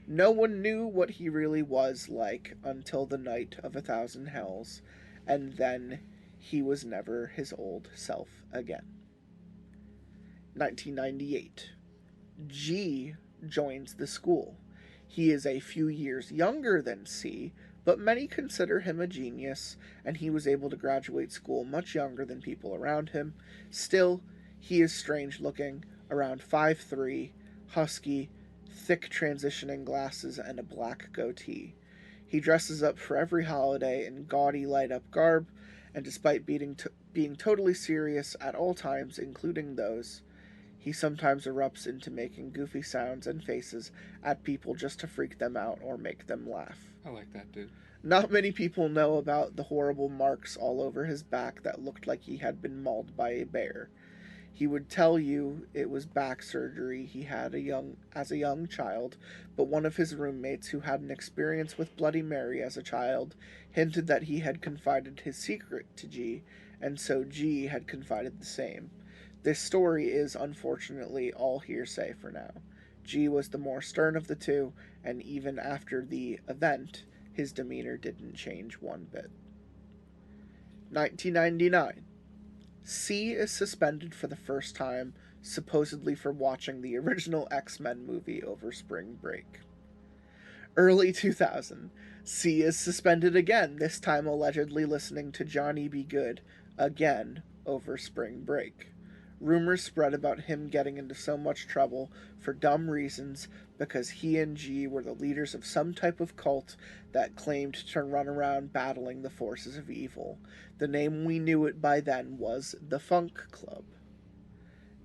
No one knew what he really was like until the night of 1,000 Hells, and then he was never his old self again. 1998. G joins the school. He is a few years younger than C, but many consider him a genius, and he was able to graduate school much younger than people around him. Still, he is strange-looking, around 5'3", husky, thick transitioning glasses, and a black goatee. He dresses up for every holiday in gaudy light-up garb, and despite being totally serious at all times, including those, he sometimes erupts into making goofy sounds and faces at people just to freak them out or make them laugh. I like that dude. Not many people know about the horrible marks all over his back that looked like he had been mauled by a bear. He would tell you it was back surgery he had as a young child, but one of his roommates who had an experience with Bloody Mary as a child hinted that he had confided his secret to G, and so G had confided the same. This story is, unfortunately, all hearsay for now. G was the more stern of the two, and even after the event, his demeanor didn't change one bit. 1999. C is suspended for the first time, supposedly for watching the original X-Men movie over spring break. Early 2000. C is suspended again, this time allegedly listening to Johnny Be Good, again, over spring break. Rumors spread about him getting into so much trouble for dumb reasons because he and G were the leaders of some type of cult that claimed to run around battling the forces of evil. The name we knew it by then was the Funk Club.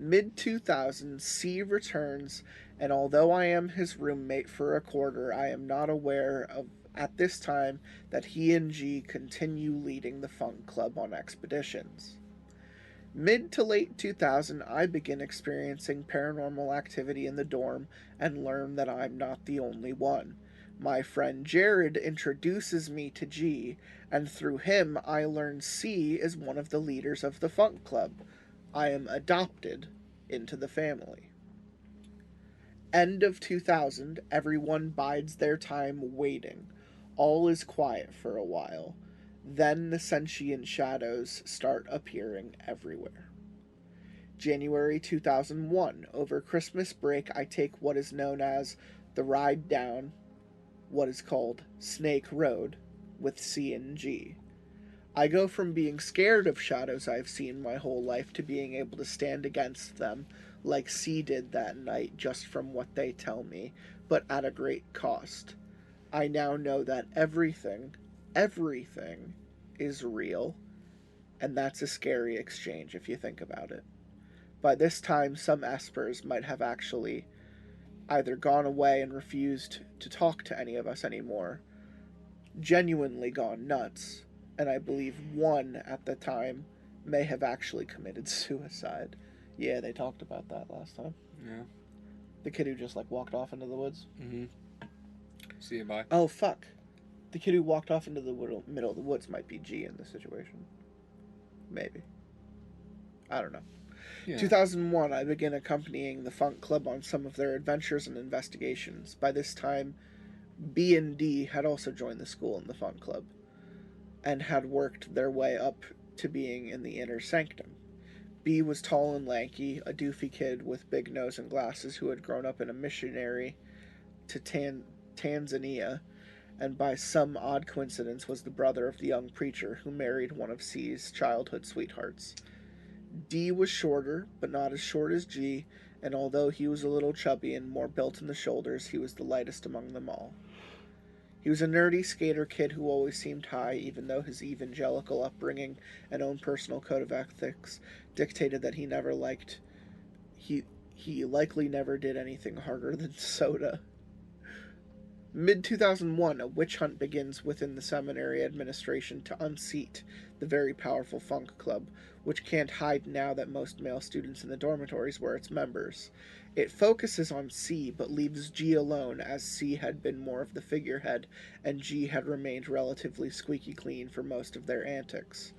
Mid-2000s, C returns, and although I am his roommate for a quarter, I am not aware of, at this time, that he and G continue leading the Funk Club on expeditions. Mid to late 2000, I begin experiencing paranormal activity in the dorm and learn that I'm not the only one. My friend Jared introduces me to G, and through him I learn C is one of the leaders of the Funk Club. I am adopted into the family. End of 2000, everyone bides their time waiting. All is quiet for a while. Then the sentient shadows start appearing everywhere. January 2001. Over Christmas break, I take what is known as the ride down what is called Snake Road with C and G. I go from being scared of shadows I've seen my whole life to being able to stand against them like C did that night just from what they tell me, but at a great cost. I now know that everything is real, and that's a scary exchange if you think about it. By this time, some espers might have actually either gone away and refused to talk to any of us anymore, genuinely gone nuts, and I believe one at the time may have actually committed suicide. Yeah, they talked about that last time. Yeah. The kid who just, walked off into the woods. Mm-hmm. See you, bye. Oh, fuck. The kid who walked off into the middle of the woods might be G in this situation. Maybe. I don't know. Yeah. 2001, I began accompanying the Funk Club on some of their adventures and investigations. By this time, B and D had also joined the school in the Funk Club, and had worked their way up to being in the inner sanctum. B was tall and lanky, a doofy kid with big nose and glasses who had grown up in a missionary to Tanzania, and by some odd coincidence was the brother of the young preacher who married one of C's childhood sweethearts. D was shorter, but not as short as G, and although he was a little chubby and more built in the shoulders, he was the lightest among them all. He was a nerdy skater kid who always seemed high, even though his evangelical upbringing and own personal code of ethics dictated that he never liked he likely never did anything harder than soda. Mid-2001, a witch hunt begins within the seminary administration to unseat the very powerful Funk Club, which can't hide now that most male students in the dormitories were its members. It focuses on C, but leaves G alone, as C had been more of the figurehead, and G had remained relatively squeaky clean for most of their antics.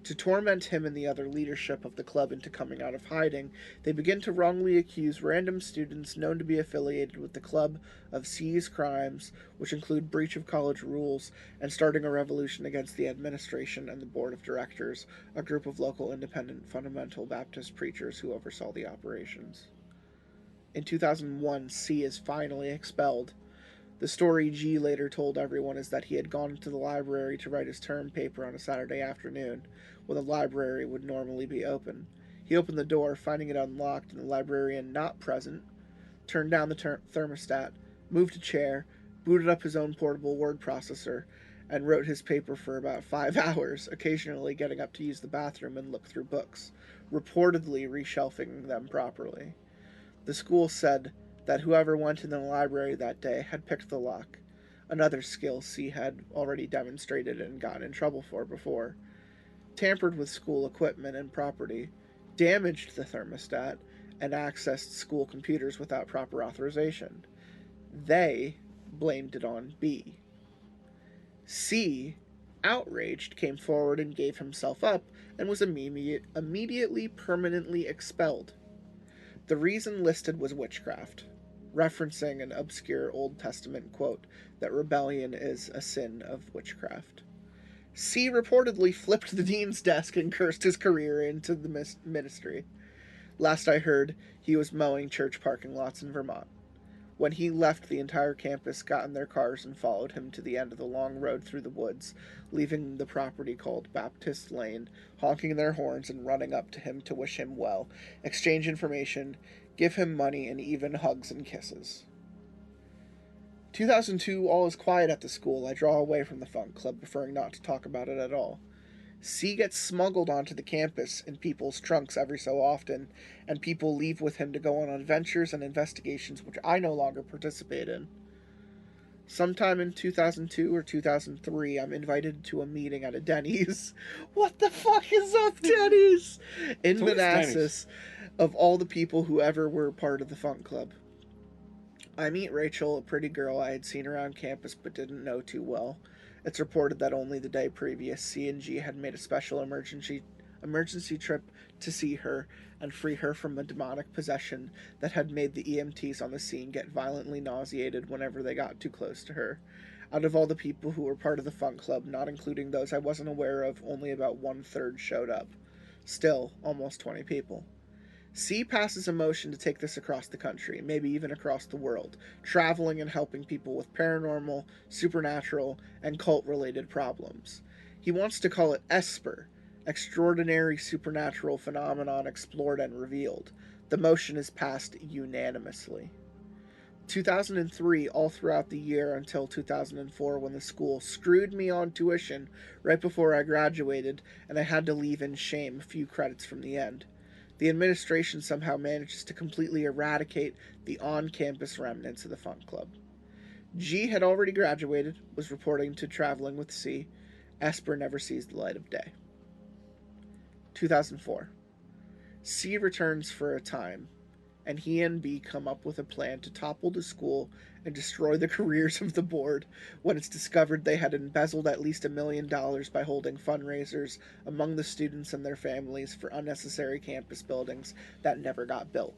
To torment him and the other leadership of the club into coming out of hiding, they begin to wrongly accuse random students known to be affiliated with the club of C's crimes, which include breach of college rules and starting a revolution against the administration and the board of directors, a group of local independent fundamental Baptist preachers who oversaw the operations. In 2001, C is finally expelled. The story G later told everyone is that he had gone to the library to write his term paper on a Saturday afternoon, when the library would normally be open. He opened the door, finding it unlocked and the librarian not present, turned down the thermostat, moved a chair, booted up his own portable word processor, and wrote his paper for about 5 hours, occasionally getting up to use the bathroom and look through books, reportedly reshelving them properly. The school said that whoever went in the library that day had picked the lock, another skill C had already demonstrated and gotten in trouble for before, tampered with school equipment and property, damaged the thermostat, and accessed school computers without proper authorization. They blamed it on B. C, outraged, came forward and gave himself up and was immediately permanently expelled. The reason listed was witchcraft, referencing an obscure Old Testament quote that rebellion is a sin of witchcraft. C reportedly flipped the dean's desk and cursed his career into the ministry. Last I heard, he was mowing church parking lots in Vermont. When he left, the entire campus got in their cars and followed him to the end of the long road through the woods, leaving the property called Baptist Lane, honking their horns and running up to him to wish him well, exchange information, give him money, and even hugs and kisses. 2002, all is quiet at the school. I draw away from the Funk Club, preferring not to talk about it at all. C gets smuggled onto the campus in people's trunks every so often, and people leave with him to go on adventures and investigations which I no longer participate in. Sometime in 2002 or 2003, I'm invited to a meeting at a Denny's. What the fuck is up, Denny's? In Manassas, of all the people who ever were part of the Funk Club. I meet Rachel, a pretty girl I had seen around campus but didn't know too well. It's reported that only the day previous, C and G had made a special emergency trip to see her and free her from a demonic possession that had made the EMTs on the scene get violently nauseated whenever they got too close to her. Out of all the people who were part of the Funk Club, not including those I wasn't aware of, only about 1/3 showed up. Still, almost 20 people. C passes a motion to take this across the country, maybe even across the world, traveling and helping people with paranormal, supernatural, and cult-related problems. He wants to call it ESPER, Extraordinary Supernatural Phenomenon Explored and Revealed. The motion is passed unanimously. 2003, all throughout the year until 2004, when the school screwed me on tuition right before I graduated, and I had to leave in shame a few credits from the end. The administration somehow manages to completely eradicate the on-campus remnants of the Funk Club. G had already graduated, was reporting to traveling with C. Esper never sees the light of day. 2004. C returns for a time, and he and B come up with a plan to topple the school and destroy the careers of the board when it's discovered they had embezzled at least $1 million by holding fundraisers among the students and their families for unnecessary campus buildings that never got built,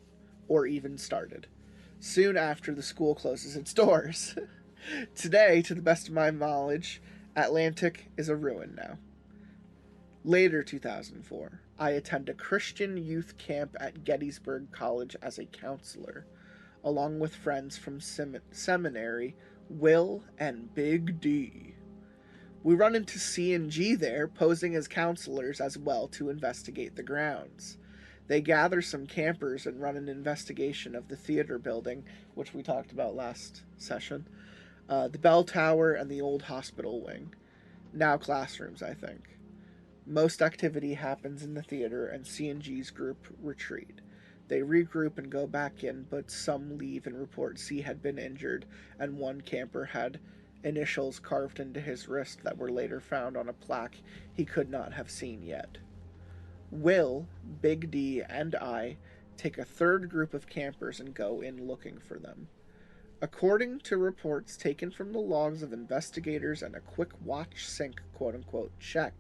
or even started. Soon after, the school closes its doors. Today, to the best of my knowledge, Atlantic is a ruin now. Later, 2004, I attend a Christian youth camp at Gettysburg College as a counselor, along with friends from seminary, Will and Big D. We run into C and G there, posing as counselors as well to investigate the grounds. They gather some campers and run an investigation of the theater building, which we talked about last session, the bell tower, and the old hospital wing. Now classrooms, I think. Most activity happens in the theater, and C and G's group retreat. They regroup and go back in, but some leave and report C had been injured, and one camper had initials carved into his wrist that were later found on a plaque he could not have seen yet. Will, Big D, and I take a third group of campers and go in looking for them. According to reports taken from the logs of investigators and a quick watch sync quote-unquote check,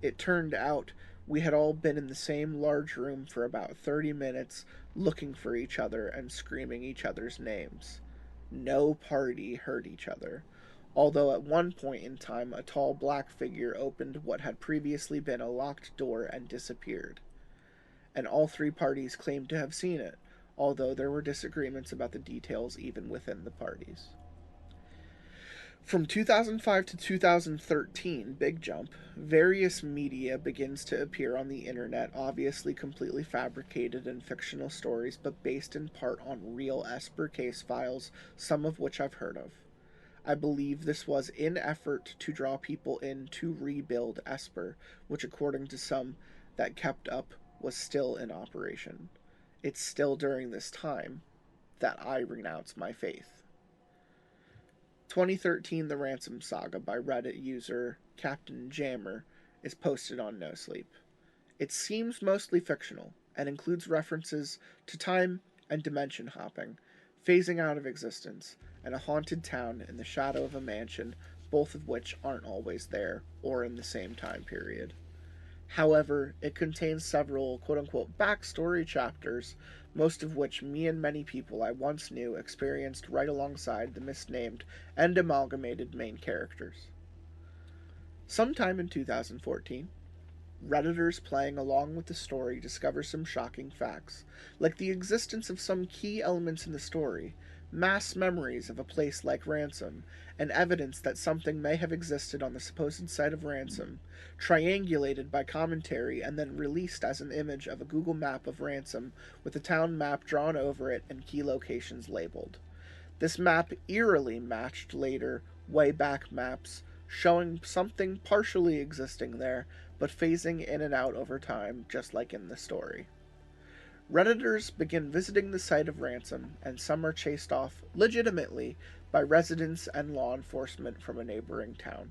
it turned out we had all been in the same large room for about 30 minutes looking for each other and screaming each other's names. No party heard each other, although at one point in time a tall black figure opened what had previously been a locked door and disappeared. And all three parties claimed to have seen it, although there were disagreements about the details even within the parties. From 2005 to 2013, big jump, various media begins to appear on the internet, obviously completely fabricated and fictional stories, but based in part on real Esper case files, some of which I've heard of. I believe this was in effort to draw people in to rebuild Esper, which according to some that kept up was still in operation. It's still during this time that I renounce my faith. 2013 The Ransom Saga by Reddit user Captain Jammer is posted on Nosleep. It seems mostly fictional and includes references to time and dimension hopping, phasing out of existence, and a haunted town in the shadow of a mansion, both of which aren't always there or in the same time period. However, it contains several quote-unquote backstory chapters, most of which me and many people I once knew experienced right alongside the misnamed and amalgamated main characters. Sometime in 2014, Redditors playing along with the story discover some shocking facts, like the existence of some key elements in the story, mass memories of a place like Ransom, and evidence that something may have existed on the supposed site of Ransom, triangulated by commentary and then released as an image of a Google map of Ransom with a town map drawn over it and key locations labeled. This map eerily matched later Wayback Maps, showing something partially existing there, but phasing in and out over time, just like in the story. Redditors begin visiting the site of Ransom, and some are chased off, legitimately, by residents and law enforcement from a neighboring town.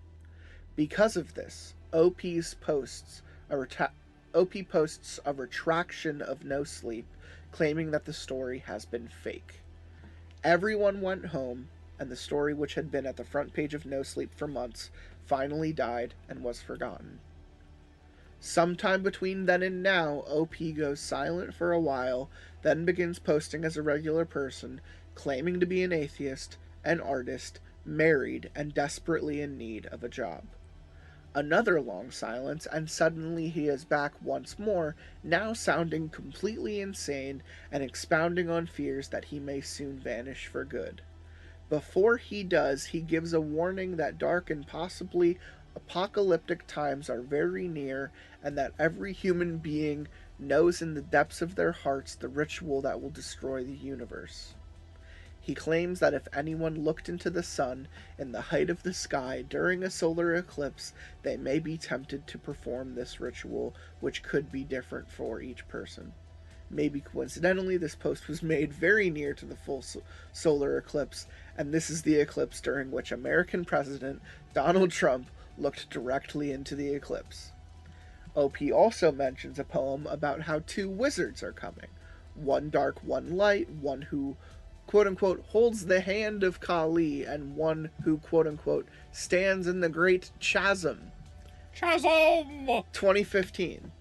Because of this, OP posts a retraction of Nosleep, claiming that the story has been fake. Everyone went home, and the story, which had been at the front page of Nosleep for months, finally died and was forgotten. Sometime between then and now, OP goes silent for a while, then begins posting as a regular person, claiming to be an atheist, an artist, married, and desperately in need of a job. Another long silence, and suddenly he is back once more, now sounding completely insane and expounding on fears that he may soon vanish for good. Before he does, he gives a warning that dark and possibly apocalyptic times are very near, and that every human being knows in the depths of their hearts the ritual that will destroy the universe. He claims that if anyone looked into the sun in the height of the sky during a solar eclipse, they may be tempted to perform this ritual, which could be different for each person. Maybe coincidentally, this post was made very near to the full solar eclipse, and this is the eclipse during which American President Donald Trump looked directly into the eclipse. OP also mentions a poem about how two wizards are coming. One dark, one light, one who, quote-unquote, holds the hand of Kali, and one who, quote-unquote, stands in the great chasm. Chasm! 2015.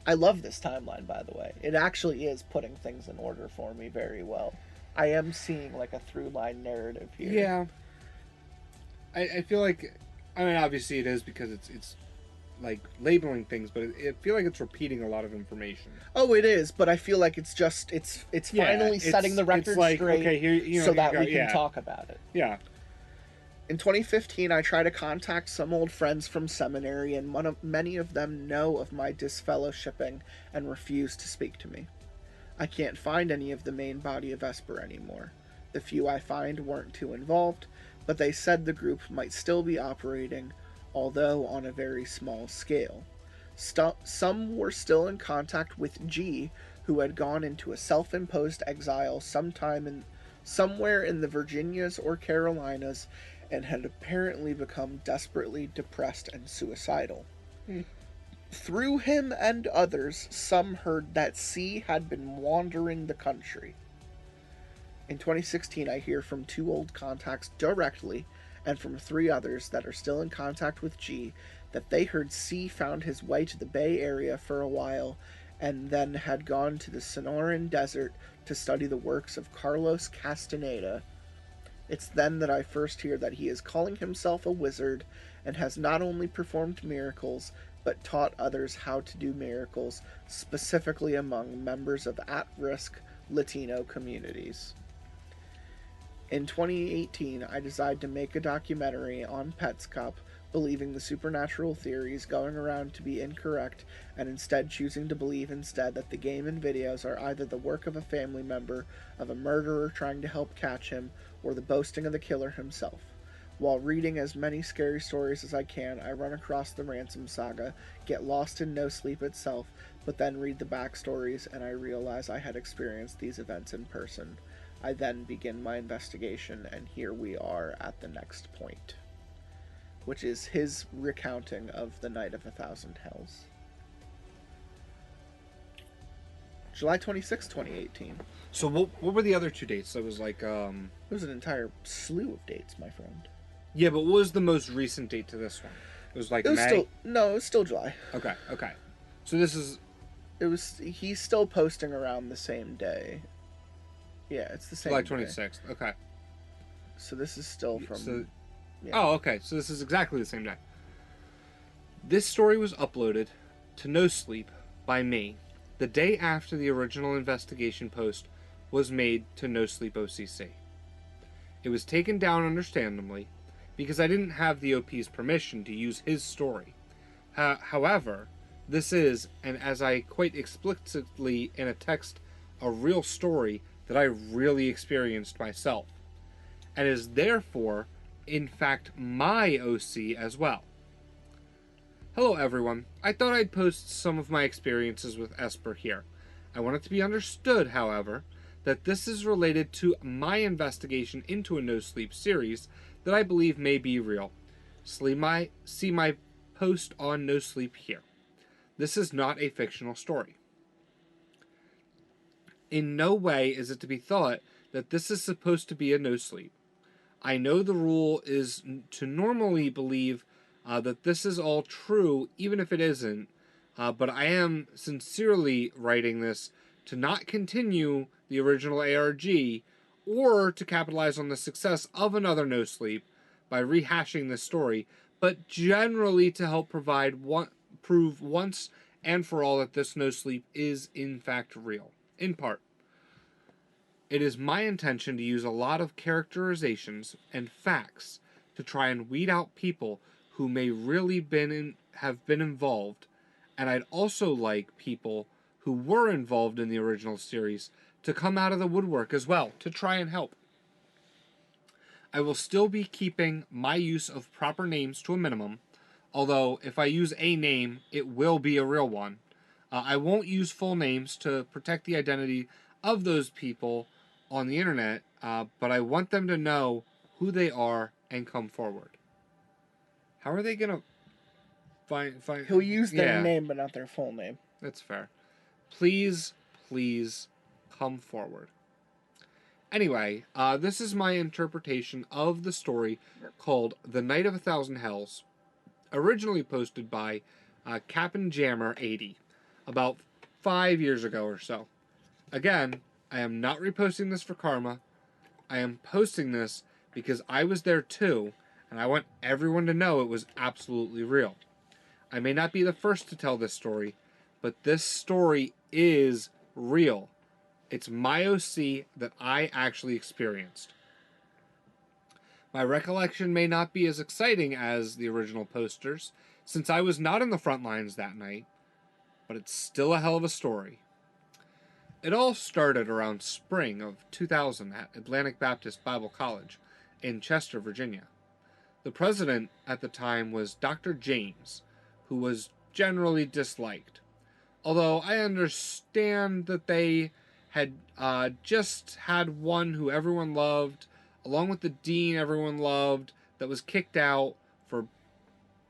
I love this timeline, by the way. It actually is putting things in order for me very well. I am seeing, like, a through-line narrative here. Yeah. I feel like, I mean, obviously it is because it's like labeling things, but I feel like it's repeating a lot of information. Oh, it is, but I feel like it's just it's finally setting the record like, straight, okay, here, you know, so that got, we can talk about it. Yeah. In 2015, I try to contact some old friends from seminary, and many of them know of my disfellowshipping and refuse to speak to me. I can't find any of the main body of Esper anymore. The few I find weren't too involved, but they said the group might still be operating, although on a very small scale. Some were still in contact with G, who had gone into a self-imposed exile somewhere in the Virginias or Carolinas and had apparently become desperately depressed and suicidal. Through him and others, some heard that C had been wandering the country. In 2016, I hear from 2 old contacts directly, and from 3 others that are still in contact with G, that they heard C found his way to the Bay Area for a while, and then had gone to the Sonoran Desert to study the works of Carlos Castaneda. It's then that I first hear that he is calling himself a wizard, and has not only performed miracles, but taught others how to do miracles, specifically among members of at-risk Latino communities. In 2018, I decided to make a documentary on Pets Cup, believing the supernatural theories going around to be incorrect, and instead choosing to believe instead that the game and videos are either the work of a family member, of a murderer trying to help catch him, or the boasting of the killer himself. While reading as many scary stories as I can, I run across the Ransom Saga, get lost in Nosleep itself, but then read the backstories and I realize I had experienced these events in person. I then begin my investigation, and here we are at the next point, which is his recounting of the Night of 1,000 Hells. July 26, 2018. So what were the other 2 dates? It was like It was an entire slew of dates, my friend. Yeah, but what was the most recent date to this one? It was like It was May? it was still July. Okay. So this is... He's still posting around the same day. Yeah, it's the same July day. 26th. Okay. So this is still from... So, yeah. Oh, okay. So this is exactly the same day. This story was uploaded to Nosleep by me the day after the original investigation post was made to Nosleep OCC. It was taken down understandably because I didn't have the OP's permission to use his story. However, this is, and as I quite explicitly in a text, a real story that I really experienced myself, and is therefore, in fact, my OC as well. Hello everyone, I thought I'd post some of my experiences with Esper here. I want it to be understood, however, that this is related to my investigation into a Nosleep series that I believe may be real. See my post on Nosleep here. This is not a fictional story. In no way is it to be thought that this is supposed to be a Nosleep. I know the rule is to normally believe that this is all true, even if it isn't, but I am sincerely writing this to not continue the original ARG, or to capitalize on the success of another Nosleep by rehashing this story, but generally to help prove once and for all that this Nosleep is in fact real, in part. It is my intention to use a lot of characterizations and facts to try and weed out people who may really have been involved, and I'd also like people who were involved in the original series to come out of the woodwork as well, to try and help. I will still be keeping my use of proper names to a minimum, although if I use a name, it will be a real one. I won't use full names to protect the identity of those people on the internet, but I want them to know who they are and come forward. How are they gonna find? He'll use their Yeah, name, but not their full name. that's fair. Please come forward. Anyway, this is my interpretation of the story called The Night of 1,000 Hells, originally posted by Cap'n Jammer 80 about 5 years ago or so. Again, I am not reposting this for karma. I am posting this because I was there too, and I want everyone to know it was absolutely real. I may not be the first to tell this story, but this story is real. It's my OC that I actually experienced. My recollection may not be as exciting as the original posters, since I was not in the front lines that night, but it's still a hell of a story. It all started around spring of 2000 at Atlantic Baptist Bible College in Chester, Virginia. The president at the time was Dr. James, who was generally disliked. Although I understand that they had just had one who everyone loved, along with the dean everyone loved, that was kicked out for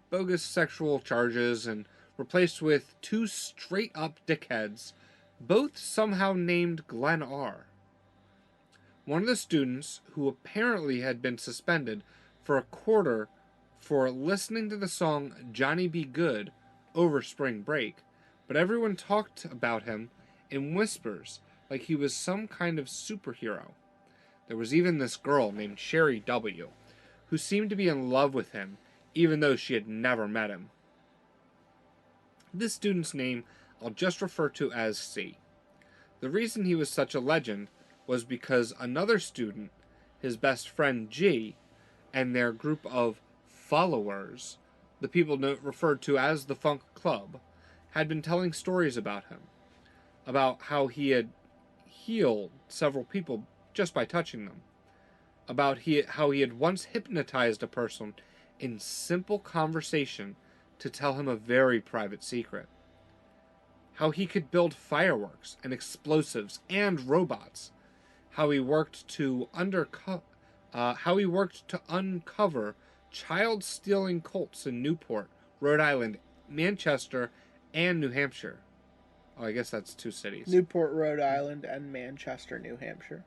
bogus sexual charges and replaced with two straight-up dickheads, both somehow named Glenn R. One of the students, who apparently had been suspended for a quarter for listening to the song Johnny Be Good over spring break, but everyone talked about him in whispers like he was some kind of superhero. There was even this girl named Sherry W., who seemed to be in love with him, even though she had never met him. This student's name I'll just refer to as C. The reason he was such a legend was because another student, his best friend G, and their group of followers, the people referred to as the Funk Club, had been telling stories about him, about how he had healed several people just by touching them, about how he had once hypnotized a person in simple conversation to tell him a very private secret, how he could build fireworks and explosives and robots, how he worked to uncover child-stealing cults in Newport, Rhode Island, Manchester, and New Hampshire. Oh, I guess that's 2 cities. Newport, Rhode Island, and Manchester, New Hampshire.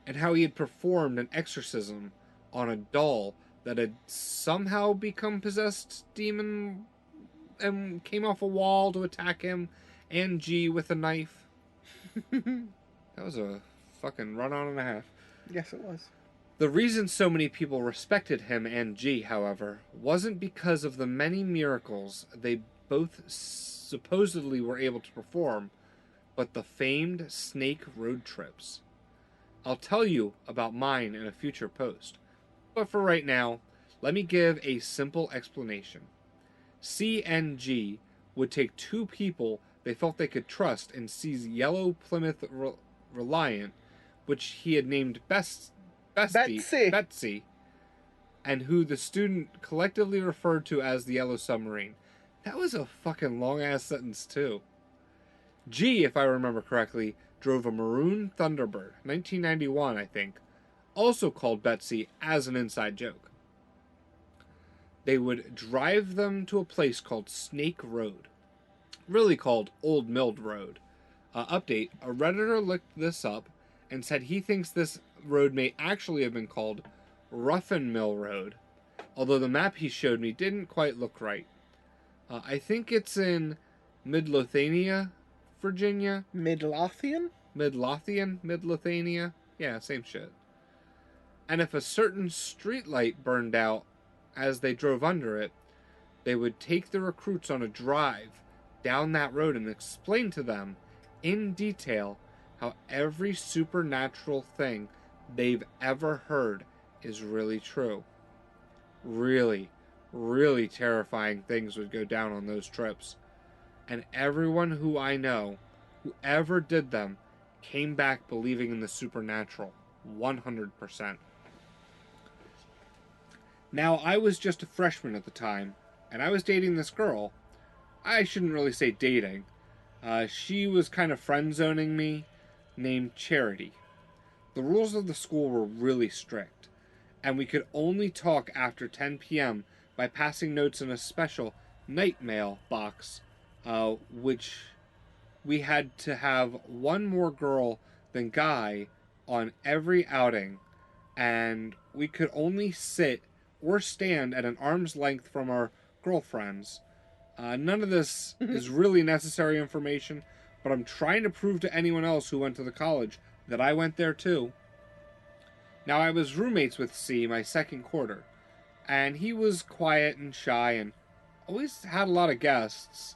And how he had performed an exorcism on a doll that had somehow become possessed demon and came off a wall to attack him and G with a knife. That was a fucking run-on and a half. Yes, it was. The reason so many people respected him and G, however, wasn't because of the many miracles they both supposedly were able to perform, but the famed snake road trips. I'll tell you about mine in a future post, but for right now, let me give a simple explanation. C and G would take 2 people they felt they could trust in C's yellow Plymouth Reliant, which he had named Betsy, and who the student collectively referred to as the Yellow Submarine. That was a fucking long-ass sentence, too. G, if I remember correctly, drove a maroon Thunderbird, 1991, I think, also called Betsy as an inside joke. They would drive them to a place called Snake Road, really called Old Milled Road. Update, a Redditor looked this up and said he thinks this road may actually have been called Ruffin Mill Road, although the map he showed me didn't quite look right. I think it's in Midlothian, Virginia. Midlothian? Midlothian? Yeah, same shit. And if a certain streetlight burned out as they drove under it, they would take the recruits on a drive down that road and explain to them in detail how every supernatural thing they've ever heard is really true. Really, really terrifying things would go down on those trips. And everyone who I know, who ever did them, came back believing in the supernatural. 100%. Now, I was just a freshman at the time, and I was dating this girl. I shouldn't really say dating. She was kind of friend-zoning me, named Charity. The rules of the school were really strict, and we could only talk after 10 p.m. by passing notes in a special night mail box, which we had to have one more girl than guy on every outing, and we could only sit or stand at an arm's length from our girlfriends. None of this is really necessary information, but I'm trying to prove to anyone else who went to the college that I went there too. Now, I was roommates with C my second quarter, and he was quiet and shy and always had a lot of guests.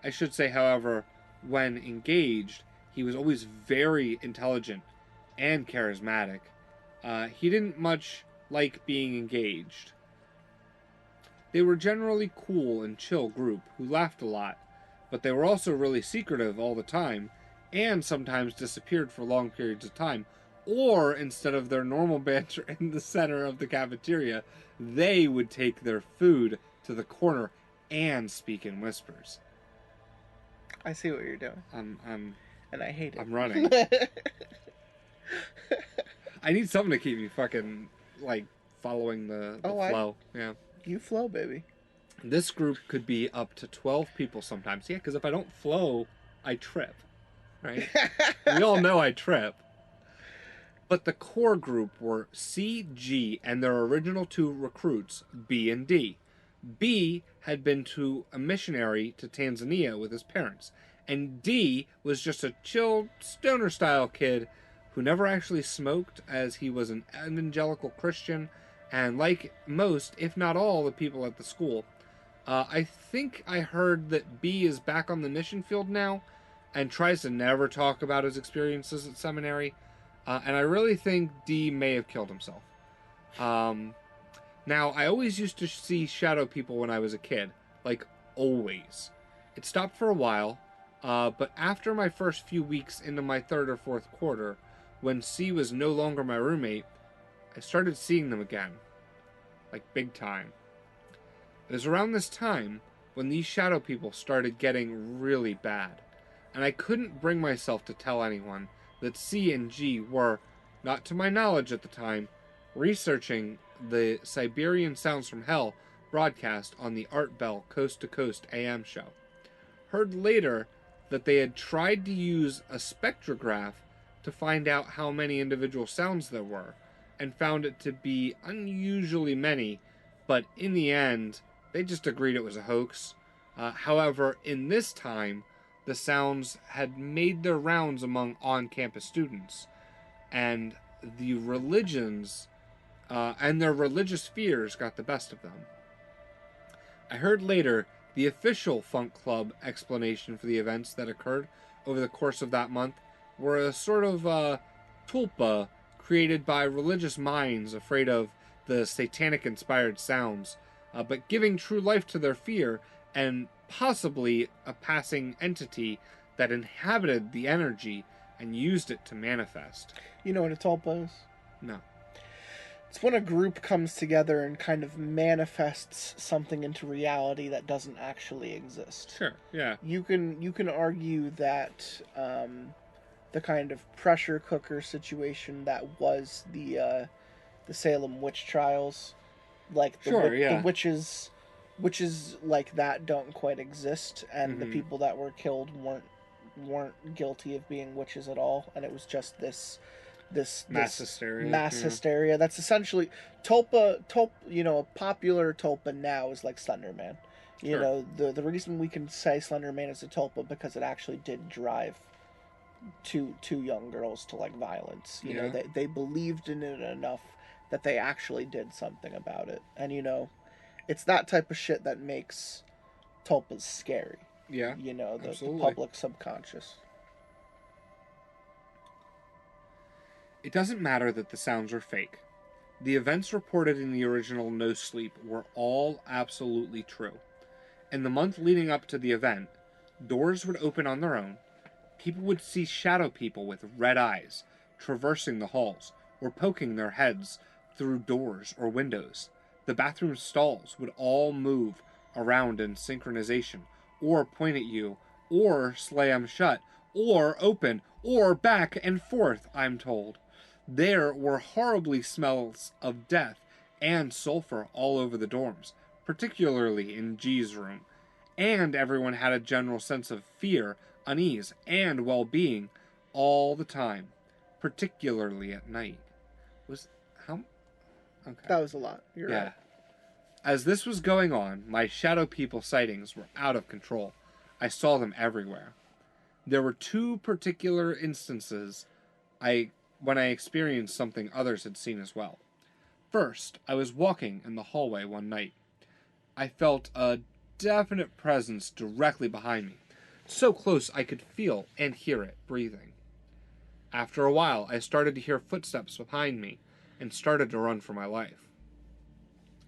I should say, however, when engaged, he was always very intelligent and charismatic. He didn't much like being engaged. They were generally cool and chill group who laughed a lot, but they were also really secretive all the time, and sometimes disappeared for long periods of time, or instead of their normal banter in the center of the cafeteria, they would take their food to the corner and speak in whispers. I see what you're doing, I'm and I hate it. I'm running. I need something to keep me fucking like following the flow. Yeah. You flow, baby. This group could be up to 12 people sometimes. Yeah, because if I don't flow, I trip. Right? We all know I trip. But the core group were C, G, and their original 2 recruits, B and D. B had been to a missionary to Tanzania with his parents, and D was just a chill, stoner-style kid who never actually smoked, as he was an evangelical Christian, and like most, if not all, the people at the school. I think I heard that B is back on the mission field now, and tries to never talk about his experiences at seminary. And I really think D may have killed himself. Now, I always used to see shadow people when I was a kid. Like, always. It stopped for a while, but after my first few weeks into my 3rd or 4th quarter, when C was no longer my roommate, I started seeing them again. Like, big time. It was around this time when these shadow people started getting really bad, and I couldn't bring myself to tell anyone that C and G were, not to my knowledge at the time, researching the Siberian Sounds from Hell broadcast on the Art Bell Coast to Coast AM show. Heard later that they had tried to use a spectrograph to find out how many individual sounds there were, and found it to be unusually many, but in the end, they just agreed it was a hoax. However, in this time, the sounds had made their rounds among on-campus students, and the religions and their religious fears got the best of them. I heard later the official Funk Club explanation for the events that occurred over the course of that month were a sort of tulpa created by religious minds afraid of the satanic-inspired sounds, but giving true life to their fear, and possibly a passing entity that inhabited the energy and used it to manifest. You know what a tulpa is? No. It's when a group comes together and kind of manifests something into reality that doesn't actually exist. Sure, yeah. You can argue that the kind of pressure cooker situation that was the Salem witch trials, like the witches like that don't quite exist, and the people that were killed weren't guilty of being witches at all, and it was just this mass hysteria. That's essentially tulpa. You know, a popular tulpa now is like Slender Man. You know, the reason we can say Slender Man is a tulpa because it actually did drive two young girls to like violence. You know, they believed in it enough that they actually did something about it, and you know, it's that type of shit that makes tulpas scary. Yeah, you know, the public subconscious. It doesn't matter that the sounds are fake. The events reported in the original Nosleep were all absolutely true. In the month leading up to the event, doors would open on their own, people would see shadow people with red eyes traversing the halls or poking their heads through doors or windows. The bathroom stalls would all move around in synchronization, or point at you, or slam shut, or open, or back and forth, I'm told. There were horribly smells of death and sulfur all over the dorms, particularly in G's room, and everyone had a general sense of fear, unease, and well-being all the time, particularly at night. Okay. That was a lot. You're right. As this was going on, my shadow people sightings were out of control. I saw them everywhere. There were 2 particular instances when I experienced something others had seen as well. First, I was walking in the hallway one night. I felt a definite presence directly behind me, so close I could feel and hear it breathing. After a while, I started to hear footsteps behind me and started to run for my life.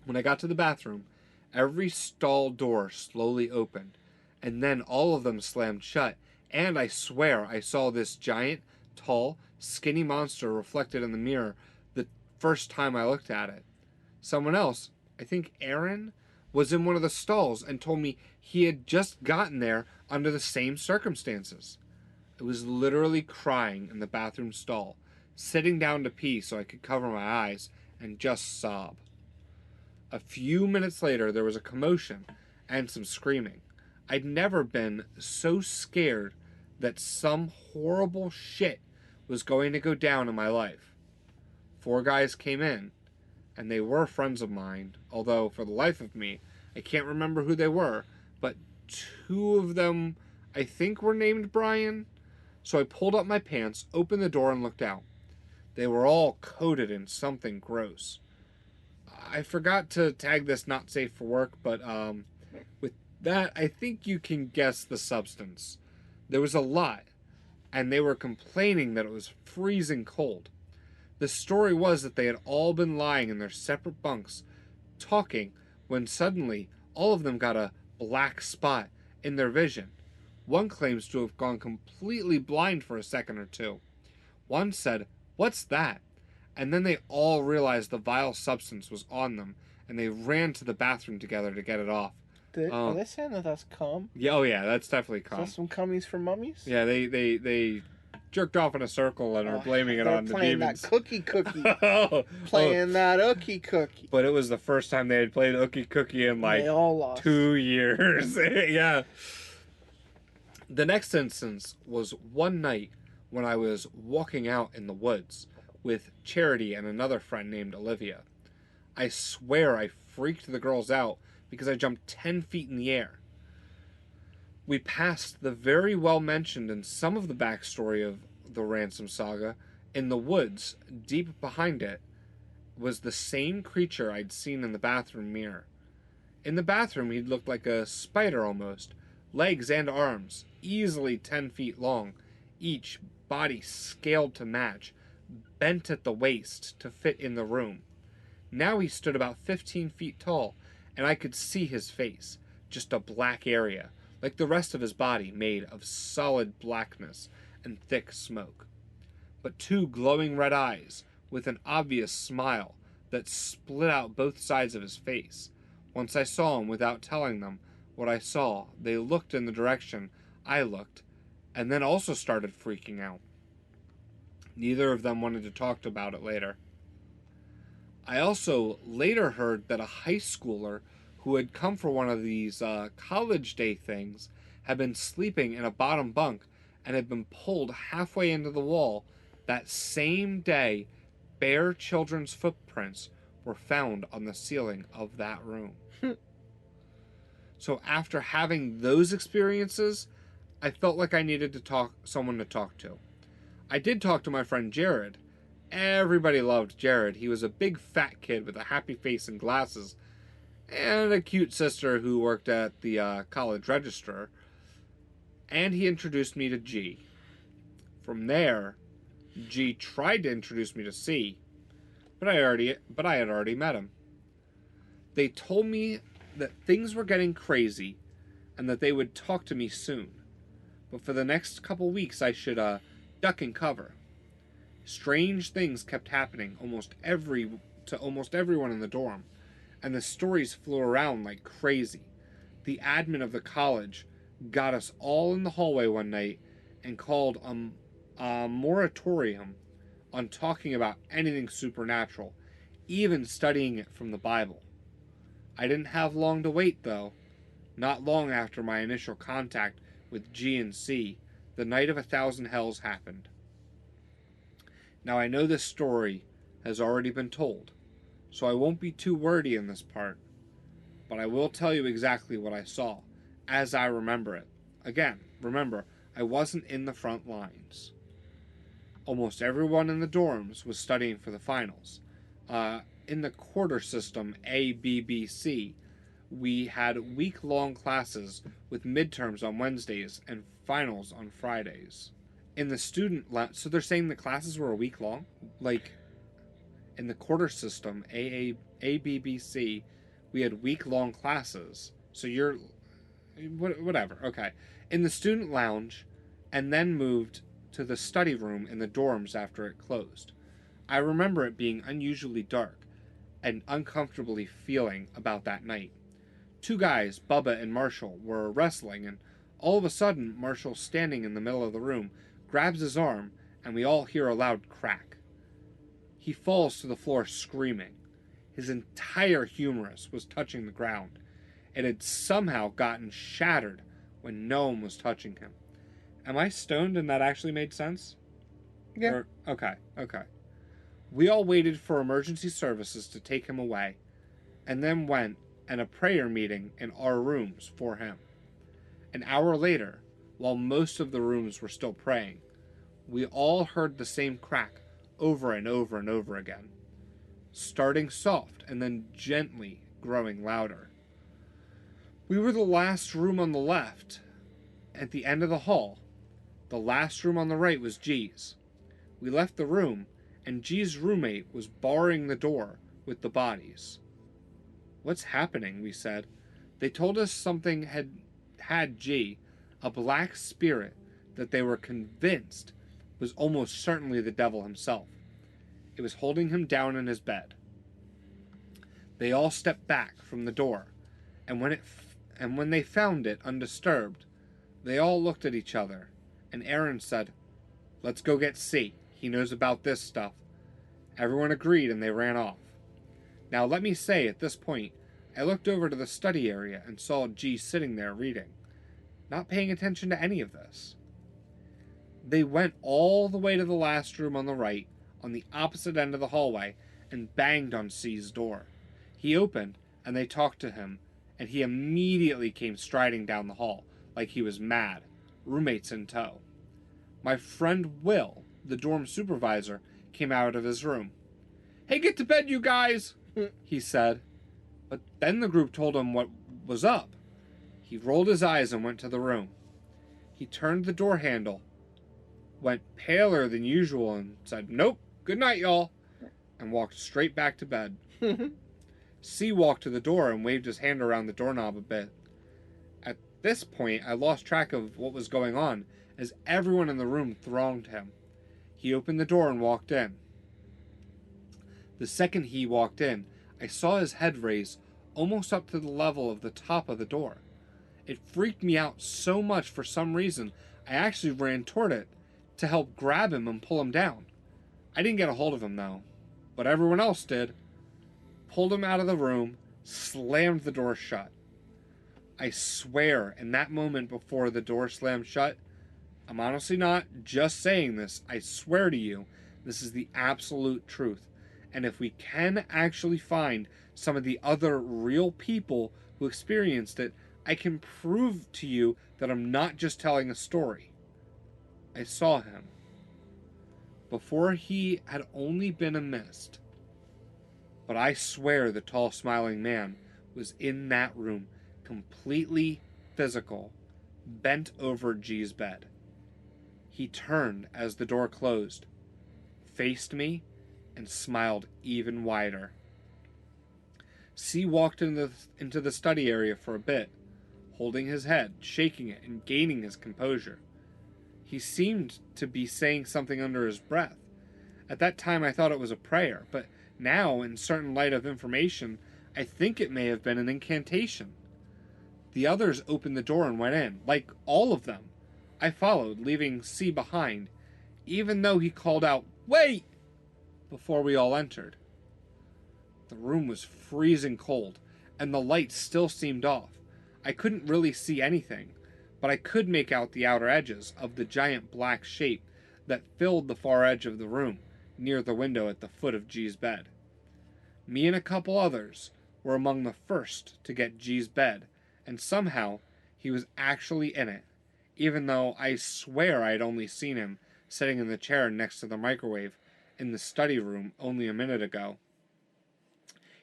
When I got to the bathroom, every stall door slowly opened, and then all of them slammed shut, and I swear I saw this giant, tall, skinny monster reflected in the mirror the first time I looked at it. Someone else, I think Aaron, was in one of the stalls and told me he had just gotten there under the same circumstances. I was literally crying in the bathroom stall, sitting down to pee so I could cover my eyes and just sob. A few minutes later, there was a commotion and some screaming. I'd never been so scared that some horrible shit was going to go down in my life. 4 guys came in, and they were friends of mine, although for the life of me, I can't remember who they were, but 2 of them I think were named Brian. So I pulled up my pants, opened the door, and looked out. They were all coated in something gross. I forgot to tag this not safe for work, but with that, I think you can guess the substance. There was a lot, and they were complaining that it was freezing cold. The story was that they had all been lying in their separate bunks, talking, when suddenly all of them got a black spot in their vision. One claims to have gone completely blind for a second or two. One said, "What's that?" And then they all realized the vile substance was on them, and they ran to the bathroom together to get it off. Are they saying that that's cum? Yeah, oh yeah, that's definitely Is cum. that some cummies for mummies? Yeah, they jerked off in a circle and are blaming it on the demons. That cookie. Playing that ookie cookie. But it was the first time they had played ookie cookie in like They all lost. 2 years. Yeah. The next instance was one night when I was walking out in the woods with Charity and another friend named Olivia. I swear I freaked the girls out because I jumped 10 feet in the air. We passed the very well mentioned in some of the backstory of the Ransom saga. In the woods, deep behind it, was the same creature I'd seen in the bathroom mirror. In the bathroom, he looked like a spider almost, legs and arms, easily 10 feet long, each body scaled to match, bent at the waist to fit in the room. Now he stood about 15 feet tall, and I could see his face, just a black area, like the rest of his body made of solid blackness and thick smoke. But 2 glowing red eyes, with an obvious smile that split out both sides of his face. Once I saw him without telling them what I saw, they looked in the direction I looked, and then also started freaking out. Neither of them wanted to talk about it later. I also later heard that a high schooler who had come for one of these college day things had been sleeping in a bottom bunk and had been pulled halfway into the wall. That same day, bare children's footprints were found on the ceiling of that room. So after having those experiences, I felt like I needed to someone to talk to. I did talk to my friend Jared. Everybody loved Jared. He was a big fat kid with a happy face and glasses, and a cute sister who worked at the college register. And he introduced me to G. From there, G tried to introduce me to C, but I had already met him. They told me that things were getting crazy and that they would talk to me soon. But for the next couple weeks I should duck and cover. Strange things kept happening to almost everyone in the dorm, and the stories flew around like crazy. The admin of the college got us all in the hallway one night and called a moratorium on talking about anything supernatural, even studying it from the Bible. I didn't have long to wait, though. Not long after my initial contact with G and C, the night of 1,000 hells happened. Now I know this story has already been told, so I won't be too wordy in this part, but I will tell you exactly what I saw, as I remember it. Again, remember, I wasn't in the front lines. Almost everyone in the dorms was studying for the finals. In the quarter system, A, B, B, C, we had week-long classes with midterms on Wednesdays and finals on Fridays. In the student so they're saying the classes were a week long? Like, in the quarter system, A, B, B, C, we had week-long classes. So you're... whatever, okay. In the student lounge, and then moved to the study room in the dorms after it closed. I remember it being unusually dark and uncomfortably feeling about that night. 2 guys, Bubba and Marshall, were wrestling, and All of a sudden, Marshall's standing in the middle of the room, grabs his arm, and we all hear a loud crack. He falls to the floor screaming. His entire humerus was touching the ground. It had somehow gotten shattered when no one was touching him. Am I stoned and that actually made sense? Yeah. Okay. We all waited for emergency services to take him away, and then went and a prayer meeting in our rooms for him. An hour later, while most of the rooms were still praying, we all heard the same crack over and over and over again, starting soft and then gently growing louder. We were the last room on the left, at the end of the hall. The last room on the right was G's. We left the room, and G's roommate was barring the door with the bodies. "What's happening?" we said. They told us something had G, a black spirit that they were convinced was almost certainly the devil himself. It was holding him down in his bed. They all stepped back from the door, and when they found it undisturbed, they all looked at each other, and Aaron said, "Let's go get C. He knows about this stuff." Everyone agreed, and they ran off. Now let me say, at this point, I looked over to the study area and saw G sitting there reading, not paying attention to any of this. They went all the way to the last room on the right, on the opposite end of the hallway, and banged on C's door. He opened, and they talked to him, and he immediately came striding down the hall, like he was mad, roommates in tow. My friend Will, the dorm supervisor, came out of his room. "Hey, get to bed, you guys," he said. But then the group told him what was up. He rolled his eyes and went to the room. He turned the door handle, went paler than usual, and said, "Nope, good night, y'all," and walked straight back to bed. C walked to the door and waved his hand around the doorknob a bit. At this point, I lost track of what was going on as everyone in the room thronged him. He opened the door and walked in. The second he walked in, I saw his head raise almost up to the level of the top of the door. It freaked me out so much for some reason, I actually ran toward it to help grab him and pull him down. I didn't get a hold of him though, but everyone else did. Pulled him out of the room, slammed the door shut. I swear, in that moment before the door slammed shut, I'm honestly not just saying this, I swear to you, this is the absolute truth. And if we can actually find some of the other real people who experienced it, I can prove to you that I'm not just telling a story. I saw him. Before he had only been a mist. But I swear the tall smiling man was in that room, completely physical, bent over G's bed. He turned as the door closed, faced me, and smiled even wider. C walked into the study area for a bit, holding his head, shaking it, and gaining his composure. He seemed to be saying something under his breath. At that time I thought it was a prayer, but now, in certain light of information, I think it may have been an incantation. The others opened the door and went in, like all of them. I followed, leaving C behind, even though he called out, "Wait!" before we all entered. The room was freezing cold, and the lights still seemed off. I couldn't really see anything, but I could make out the outer edges of the giant black shape that filled the far edge of the room, near the window at the foot of G's bed. Me and a couple others were among the first to get G's bed, and somehow he was actually in it, even though I swear I had only seen him sitting in the chair next to the microwave in the study room only a minute ago.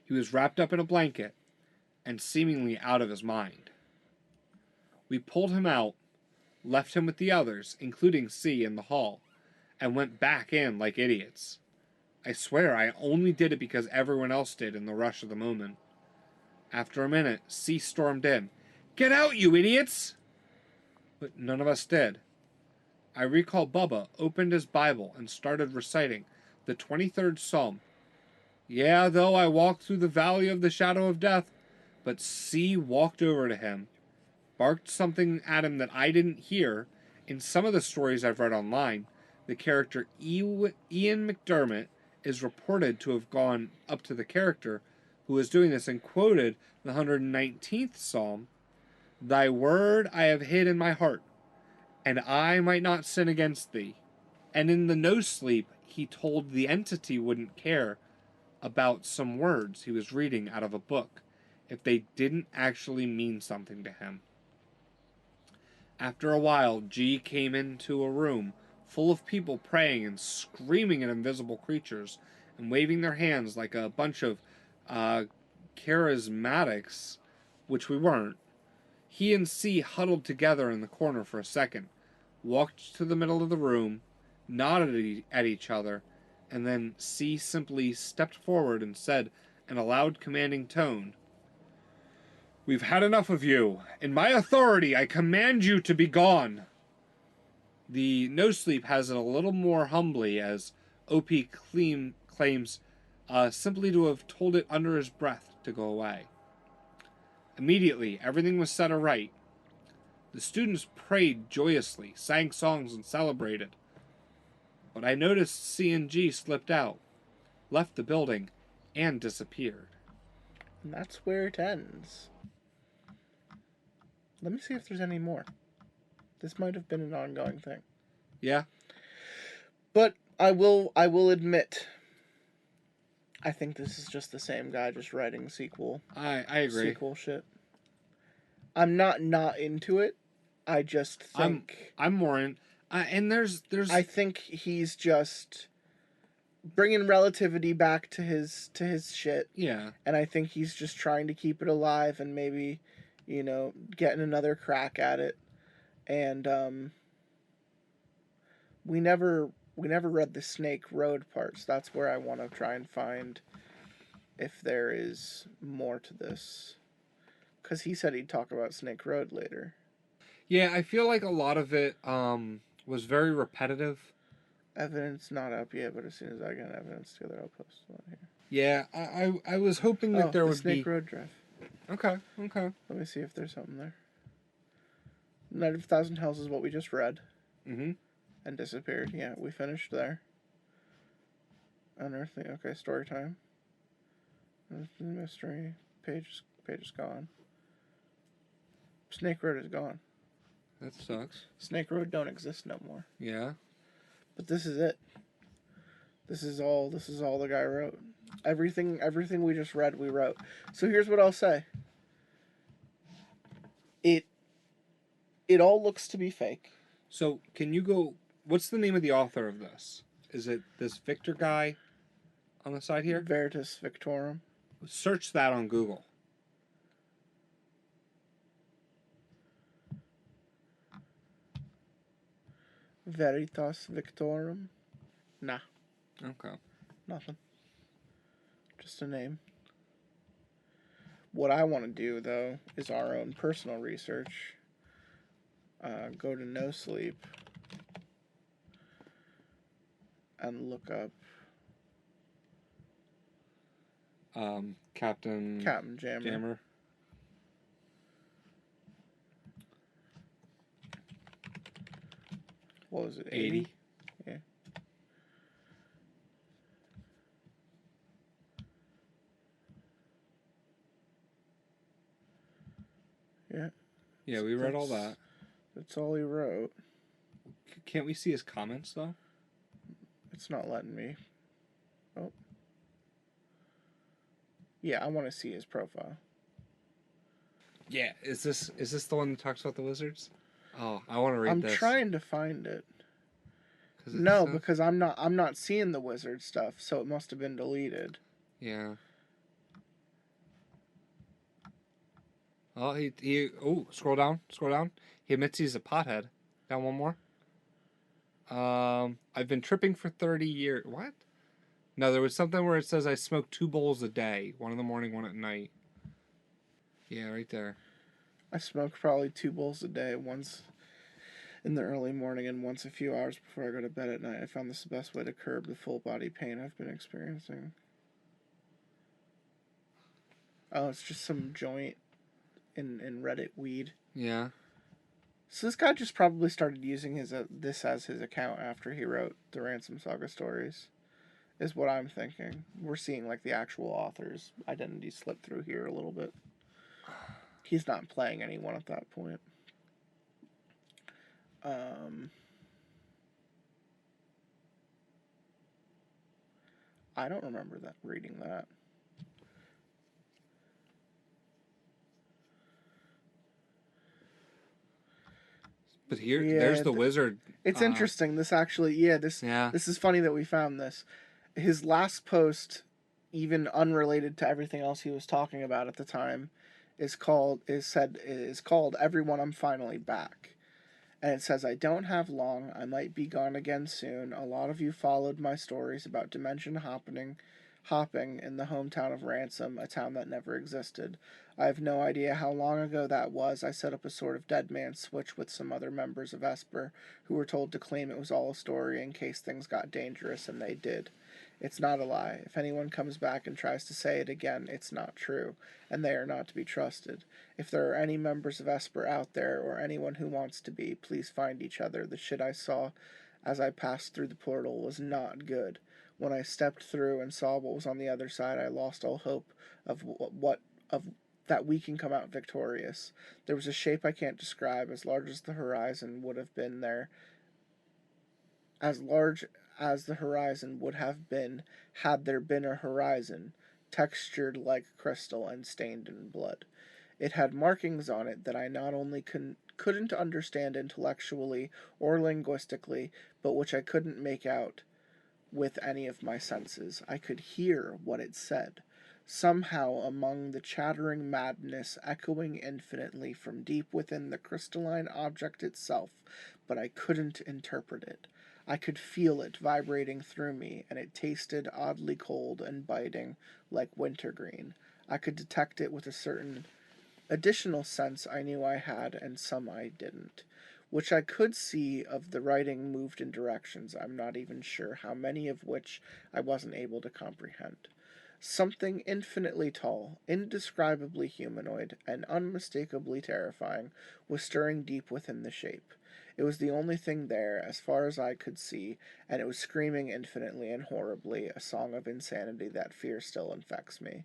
He was wrapped up in a blanket and seemingly out of his mind. We pulled him out, left him with the others, including C, in the hall, and went back in like idiots. I swear I only did it because everyone else did in the rush of the moment. After a minute, C stormed in. "Get out, you idiots!" But none of us did. I recall Bubba opened his Bible and started reciting the 23rd Psalm. "Yeah, though I walk through the valley of the shadow of death," but C walked over to him, barked something at him that I didn't hear. In some of the stories I've read online, the character Ian McDermott is reported to have gone up to the character who was doing this and quoted the 119th Psalm, "Thy word I have hid in my heart, and I might not sin against thee." And in the Nosleep, he told the entity wouldn't care about some words he was reading out of a book if they didn't actually mean something to him. After a while, G came into a room full of people praying and screaming at invisible creatures and waving their hands like a bunch of charismatics, which we weren't. He and C huddled together in the corner for a second, walked to the middle of the room, nodded at each other, and then C simply stepped forward and said in a loud, commanding tone, "We've had enough of you. In my authority, I command you to be gone." The Nosleep has it a little more humbly, as OP claims simply to have told it under his breath to go away. Immediately, everything was set aright. The students prayed joyously, sang songs, and celebrated. But I noticed C and G slipped out, left the building, and disappeared. And that's where it ends. Let me see if there's any more. This might have been an ongoing thing. Yeah? But I will admit, I think this is just the same guy just writing sequel. I agree. Sequel shit. I'm not into it. I just think I'm more in. And there's. I think he's just bringing relativity back to his shit. Yeah. And I think he's just trying to keep it alive and maybe, getting another crack at it. And we never read the Snake Road parts. That's where I want to try and find if there is more to this. Because he said he'd talk about Snake Road later. Yeah, I feel like a lot of it was very repetitive. Evidence not up yet, but as soon as I get evidence together, I'll post it on here. Yeah, I was hoping that there would Snake be... Road Drive. Okay. Let me see if there's something there. Night of a Thousand Hells is what we just read. Mm-hmm. And disappeared. Yeah, we finished there. Unearthing. Okay, story time. Mystery. Page is gone. Snake Road is gone. That sucks. Snake Road don't exist no more. Yeah. But this is it. This is all the guy wrote. Everything we just read, we wrote. So here's what I'll say. It all looks to be fake. So, can you go... What's the name of the author of this? Is it this Victor guy on the side here? Veritas Victorum. Search that on Google. Veritas Victorum. Nah. Okay. Nothing. Just a name. What I want to do, though, is our own personal research. Go to Nosleep and look up Captain Jammer. What was it? 80? Yeah. Yeah. Yeah, we read all that. That's all he wrote. Can't we see his comments, though? It's not letting me. Oh. Yeah, I want to see his profile. Yeah, is this the one that talks about the wizards? Oh, I want to read this. I'm trying to find it. No, because I'm not seeing the wizard stuff, so it must have been deleted. Yeah. Oh, scroll down. He admits he's a pothead. Down one more. I've been tripping for 30 years. What? No, there was something where it says I smoke 2 bowls a day. 1 in the morning, 1 at night. Yeah, right there. I smoke probably 2 bowls a day, once in the early morning and once a few hours before I go to bed at night. I found this the best way to curb the full body pain I've been experiencing. Oh, it's just some joint in Reddit weed. Yeah. So this guy just probably started using this as his account after he wrote the Ransom Saga stories, is what I'm thinking. We're seeing like the actual author's identity slip through here a little bit. He's not playing anyone at that point. I don't remember reading that. But here, Yeah, there's the wizard. It's interesting. This actually, this is funny that we found this. His last post, even unrelated to everything else he was talking about at the time, is called "Everyone, I'm Finally Back." And it says, I don't have long. I might be gone again soon. A lot of you followed my stories about dimension hopping in the hometown of Ransom, a town that never existed. I have no idea how long ago that was. I set up a sort of dead man switch with some other members of Esper who were told to claim it was all a story in case things got dangerous, and they did. It's not a lie. If anyone comes back and tries to say it again, it's not true, and they are not to be trusted. If there are any members of Esper out there, or anyone who wants to be, please find each other. The shit I saw as I passed through the portal was not good. When I stepped through and saw what was on the other side, I lost all hope of that we can come out victorious. There was a shape I can't describe, as large as the horizon would have been there, as large as the horizon would have been had there been a horizon, textured like crystal and stained in blood. It had markings on it that I not only couldn't understand intellectually or linguistically, but which I couldn't make out with any of my senses. I could hear what it said, somehow among the chattering madness echoing infinitely from deep within the crystalline object itself, but I couldn't interpret it. I could feel it vibrating through me, and it tasted oddly cold and biting, like wintergreen. I could detect it with a certain additional sense I knew I had, and some I didn't, which I could see of the writing moved in directions I'm not even sure how many of which I wasn't able to comprehend. Something infinitely tall, indescribably humanoid, and unmistakably terrifying was stirring deep within the shape. It was the only thing there, as far as I could see, and it was screaming infinitely and horribly, a song of insanity that fear still infects me.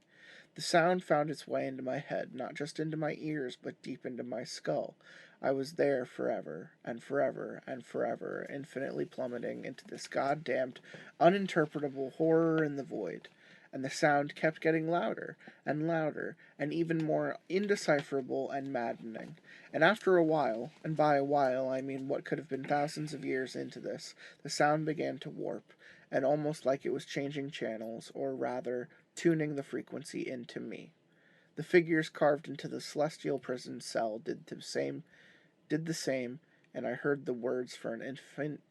The sound found its way into my head, not just into my ears, but deep into my skull. I was there forever, and forever, and forever, infinitely plummeting into this goddamned, uninterpretable horror in the void. And the sound kept getting louder, and louder, and even more indecipherable and maddening. And after a while, and by a while I mean what could have been thousands of years into this, the sound began to warp, and almost like it was changing channels, or rather, tuning the frequency into me. The figures carved into the celestial prison cell did the same, and I heard the words for an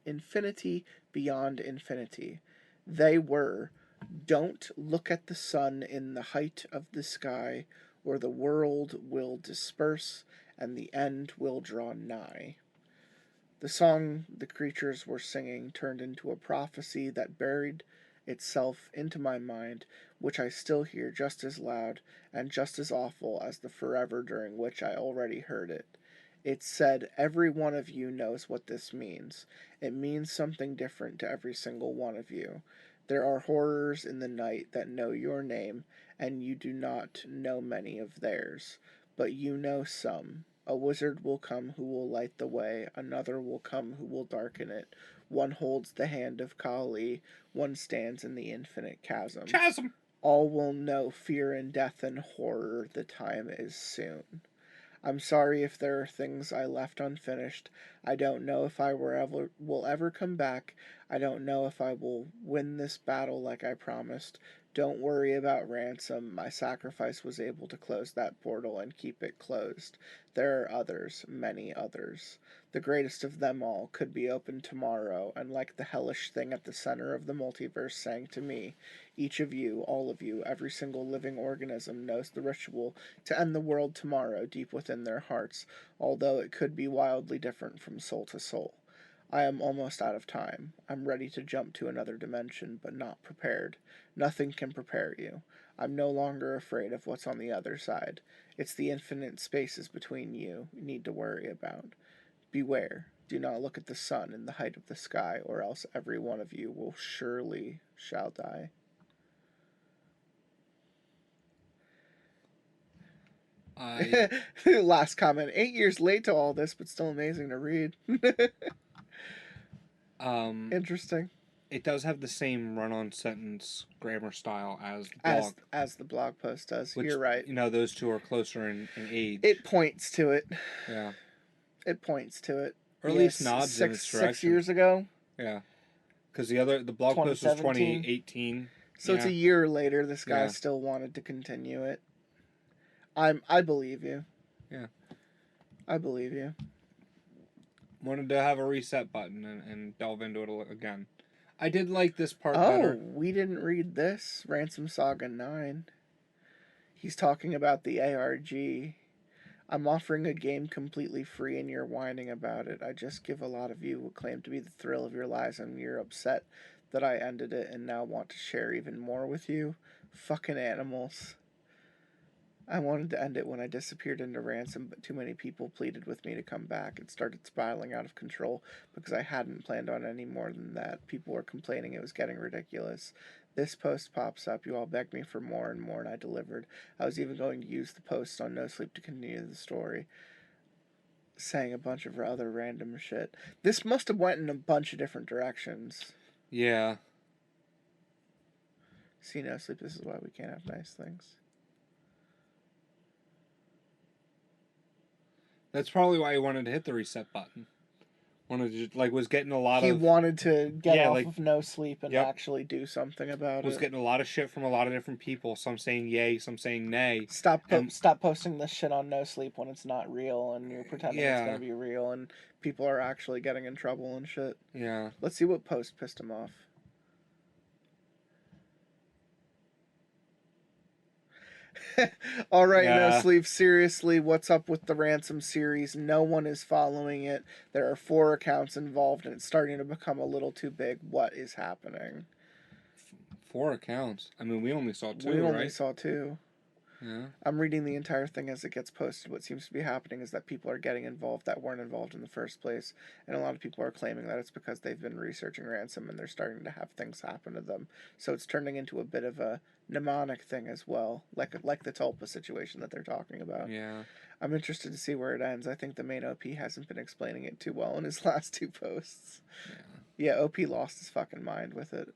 infinity beyond infinity. They were, don't look at the sun in the height of the sky, or the world will disperse, and the end will draw nigh. The song the creatures were singing turned into a prophecy that buried itself into my mind, which I still hear just as loud and just as awful as the forever during which I already heard it. It said, every one of you knows what this means. It means something different to every single one of you. There are horrors in the night that know your name, and you do not know many of theirs, but you know some. A wizard will come who will light the way, another will come who will darken it. One holds the hand of Kali, one stands in the infinite chasm. Chasm! All will know fear and death and horror. The time is soon. I'm sorry if there are things I left unfinished. I don't know if I will ever come back. I don't know if I will win this battle like I promised. Don't worry about Ransom. My sacrifice was able to close that portal and keep it closed. There are others, many others. The greatest of them all could be opened tomorrow, and like the hellish thing at the center of the multiverse sang to me, each of you, all of you, every single living organism knows the ritual to end the world tomorrow deep within their hearts, although it could be wildly different from soul to soul. I am almost out of time. I'm ready to jump to another dimension, but not prepared. Nothing can prepare you. I'm no longer afraid of what's on the other side. It's the infinite spaces between you need to worry about. Beware. Do not look at the sun in the height of the sky, or else every one of you will surely shall die. Last comment. 8 years late to all this, but still amazing to read. Interesting. It does have the same run-on sentence grammar style as the blog. As the blog post does. Which, you're right. You know, those two are closer in age. It points to it. Yeah. It points to it. Or at least nods in its direction. 6 years ago. Yeah. Because the blog post was 2018. So it's a year later. This guy still wanted to continue it. I believe you. Yeah. I believe you. Wanted to have a reset button and delve into it again. I did like this part better. Oh, we didn't read this. Ransom Saga 9. He's talking about the ARG. I'm offering a game completely free and you're whining about it. I just give a lot of you who claim to be the thrill of your lives and you're upset that I ended it and now want to share even more with you. Fucking animals. I wanted to end it when I disappeared into Ransom, but too many people pleaded with me to come back. It started spiraling out of control because I hadn't planned on any more than that. People were complaining it was getting ridiculous. This post pops up. You all begged me for more and more, and I delivered. I was even going to use the post on Nosleep to continue the story, saying a bunch of other random shit. This must have went in a bunch of different directions. Yeah. See, Nosleep, this is why we can't have nice things. That's probably why he wanted to hit the reset button. Was getting a lot He of... wanted to get off of Nosleep and actually do something about it. Was getting a lot of shit from a lot of different people. Some saying yay, some saying nay. Stop posting this shit on Nosleep when it's not real and you're pretending it's going to be real and people are actually getting in trouble and shit. Yeah. Let's see what post pissed him off. All right, Nosleep, seriously, what's up with the Ransom series? No one is following it. There are 4 accounts involved, and it's starting to become a little too big. What is happening? 4 accounts? I mean, we only saw 2, right? We only saw 2. Yeah. I'm reading the entire thing as it gets posted. What seems to be happening is that people are getting involved that weren't involved in the first place, and a lot of people are claiming that it's because they've been researching Ransom and they're starting to have things happen to them. So it's turning into a bit of a mnemonic thing as well, like the Tulpa situation that they're talking about. Yeah. I'm interested to see where it ends. I think the main OP hasn't been explaining it too well in his last 2 posts. Yeah, OP lost his fucking mind with it.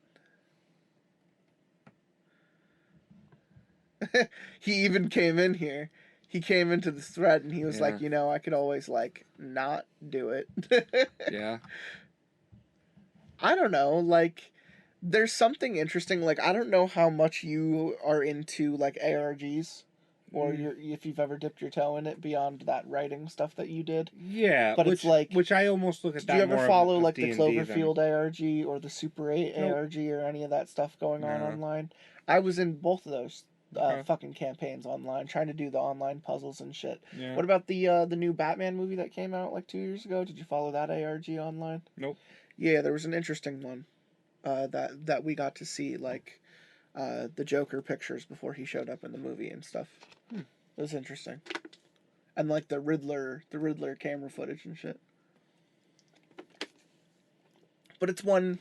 He even came in here. He came into this thread and he was like, I could always, not do it. Yeah. I don't know, there's something interesting. I don't know how much you are into, ARGs, or if you've ever dipped your toe in it beyond that writing stuff that you did. Yeah, but which I almost look at that. Do you ever follow, of the Cloverfield ARG or the Super 8 ARG or any of that stuff going on online? I was in both of those. Fucking campaigns online, trying to do the online puzzles and shit. Yeah. What about the new Batman movie that came out 2 years ago? Did you follow that ARG online? Nope. Yeah, there was an interesting one that we got to see, the Joker pictures before he showed up in the movie and stuff. It was interesting, and the Riddler camera footage and shit. But it's when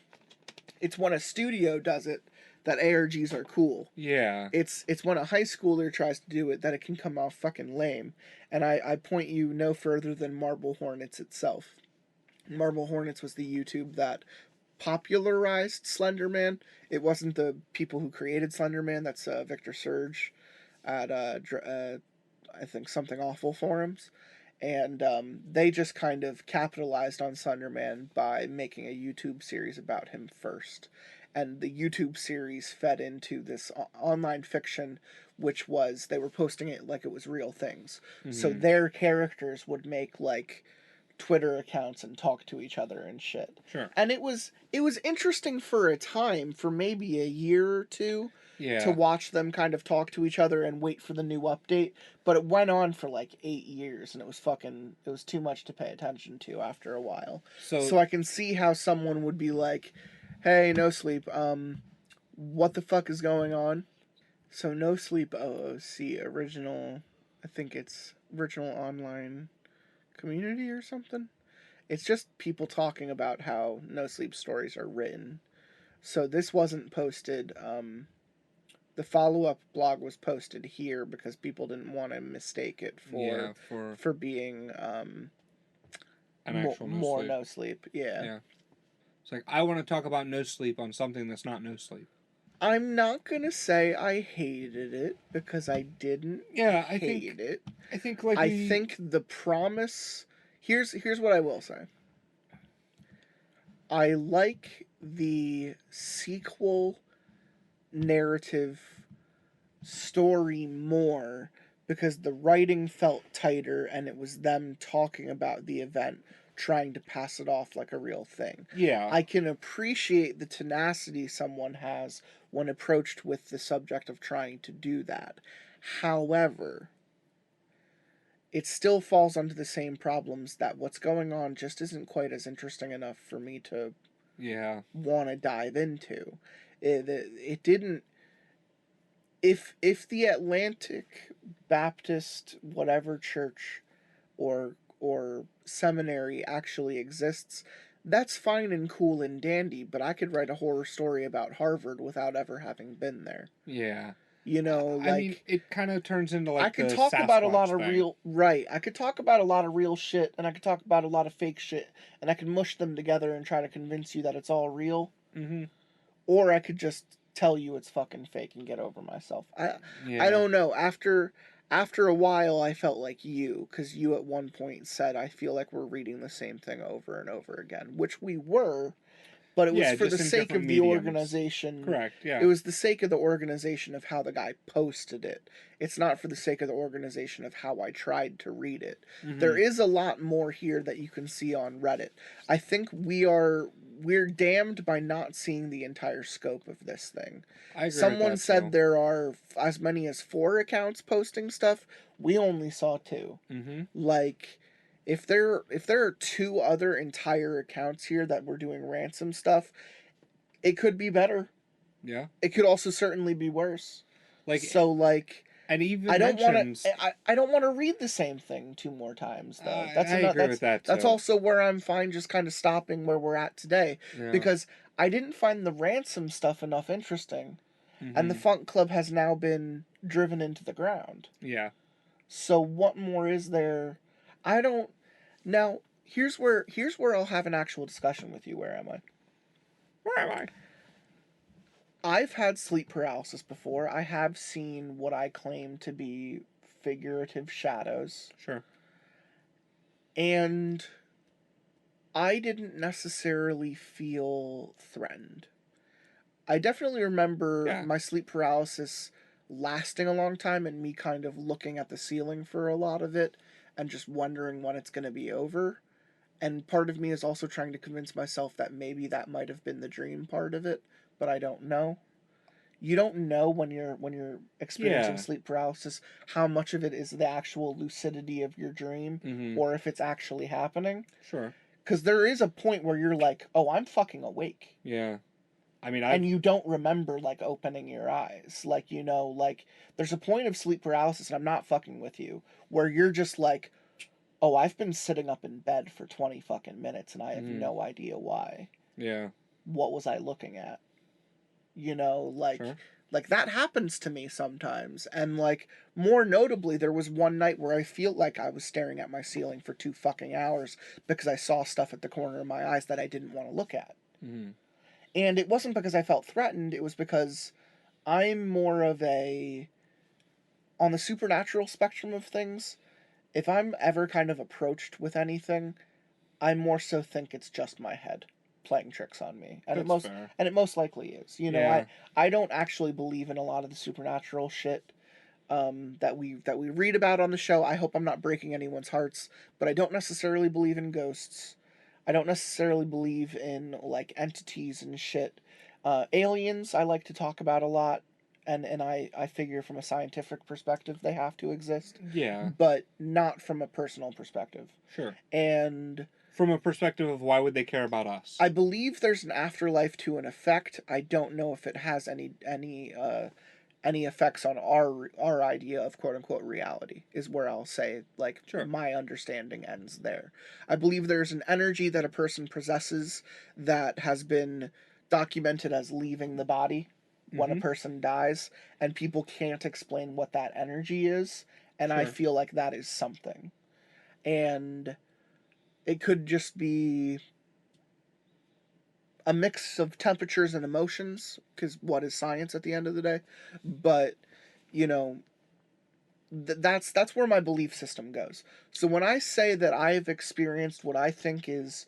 a studio does it that ARGs are cool. Yeah. It's when a high schooler tries to do it that it can come off fucking lame. And I point you no further than Marble Hornets itself. Marble Hornets was the YouTube that popularized Slenderman. It wasn't the people who created Slenderman. That's Victor Surge at I think Something Awful forums. And they just kind of capitalized on Slenderman by making a YouTube series about him first. And the YouTube series fed into this online fiction, which was, they were posting it like it was real things. Mm-hmm. So their characters would make, Twitter accounts and talk to each other and shit. Sure. And it was interesting for a time, for maybe a year or two, Yeah. watch them kind of talk to each other and wait for the new update. But it went on for like 8 years, and it was too much to pay attention to after a while. So I can see how someone would be like, "Hey, Nosleep, what the fuck is going on?" So Nosleep OOC original, I think it's original online community or something. It's just people talking about how Nosleep stories are written. So this wasn't posted. The follow-up blog was posted here because people didn't want to mistake it for being an actual more Nosleep. Nosleep. Yeah. It's like, I want to talk about Nosleep on something that's not Nosleep. I'm not gonna say I hated it because I didn't. I hate it. I think think the promise. Here's what I will say. I like the sequel narrative story more because the writing felt tighter and it was them talking about the event, trying to pass it off like a real thing. Yeah. I can appreciate the tenacity someone has when approached with the subject of trying to do that. However, it still falls under the same problems that what's going on just isn't quite as interesting enough for me to want to dive into. It didn't. If the Atlantic Baptist whatever church or seminary actually exists, that's fine and cool and dandy, but I could write a horror story about Harvard without ever having been there. Yeah. You know, I mean, it kind of turns into like I could the talk about a lot of Sasquatch thing. I could talk about a lot of real shit, and I could talk about a lot of fake shit, and I could mush them together and try to convince you that it's all real. Mm-hmm. Or I could just tell you it's fucking fake and get over myself. I don't know. After a while, I felt like you, because you at one point said, "I feel like we're reading the same thing over and over again," which we were. But it was for the sake of the organization. Correct, yeah. It was the sake of the organization of how the guy posted it. It's not for the sake of the organization of how I tried to read it. Mm-hmm. There is a lot more here that you can see on Reddit. I think we're damned by not seeing the entire scope of this thing. I agree Someone with that, said too. there are as many as 4 accounts posting stuff. We only saw 2. Mm-hmm. Like, if there are 2 other entire accounts here that were doing Ransom stuff, it could be better. Yeah. It could also certainly be worse. And even I don't want to read the same thing 2 more times though. I agree with that too. That's also where I'm fine just kind of stopping where we're at today, because I didn't find the Ransom stuff enough interesting, and the Funk Club has now been driven into the ground. Yeah. So what more is there? I don't. Now, here's where I'll have an actual discussion with you. Where am I? Where am I? I've had sleep paralysis before. I have seen what I claim to be figurative shadows. Sure. And I didn't necessarily feel threatened. I definitely remember my sleep paralysis lasting a long time and me kind of looking at the ceiling for a lot of it and just wondering when it's going to be over. And part of me is also trying to convince myself that maybe that might have been the dream part of it, but I don't know. You don't know when you're experiencing sleep paralysis how much of it is the actual lucidity of your dream or if it's actually happening. Sure. Because there is a point where you're like, oh, I'm fucking awake. Yeah. I mean, and you don't remember, like, opening your eyes. Like, you know, like, there's a point of sleep paralysis, and I'm not fucking with you, where you're just like, oh, I've been sitting up in bed for 20 fucking minutes, and I have no idea why. Yeah. What was I looking at? You know, like, like, that happens to me sometimes. And, like, more notably, there was one night where I feel like I was staring at my ceiling for 2 fucking hours because I saw stuff at the corner of my eyes that I didn't want to look at. Mm-hmm. And it wasn't because I felt threatened, it was because I'm more of a... On the supernatural spectrum of things, if I'm ever kind of approached with anything, I more so think it's just my head playing tricks on me. And it most likely is. You know, I don't actually believe in a lot of the supernatural shit that we read about on the show. I hope I'm not breaking anyone's hearts, but I don't necessarily believe in ghosts. I don't necessarily believe in, like, entities and shit. Aliens I like to talk about a lot, and I figure from a scientific perspective they have to exist, Yeah. but not from a personal perspective. Sure. And From a perspective of why would they care about us? I believe there's an afterlife to an effect. I don't know if it has any effects on our idea of quote unquote reality, is where I'll say, like, Sure. my understanding ends there. I believe there's an energy that a person possesses that has been documented as leaving the body when a person dies, and people can't explain what that energy is, and I Sure. feel like that is something. And it could just be a mix of temperatures and emotions, because what is science at the end of the day? But, you know, that's where my belief system goes. So when I say that I've experienced what I think is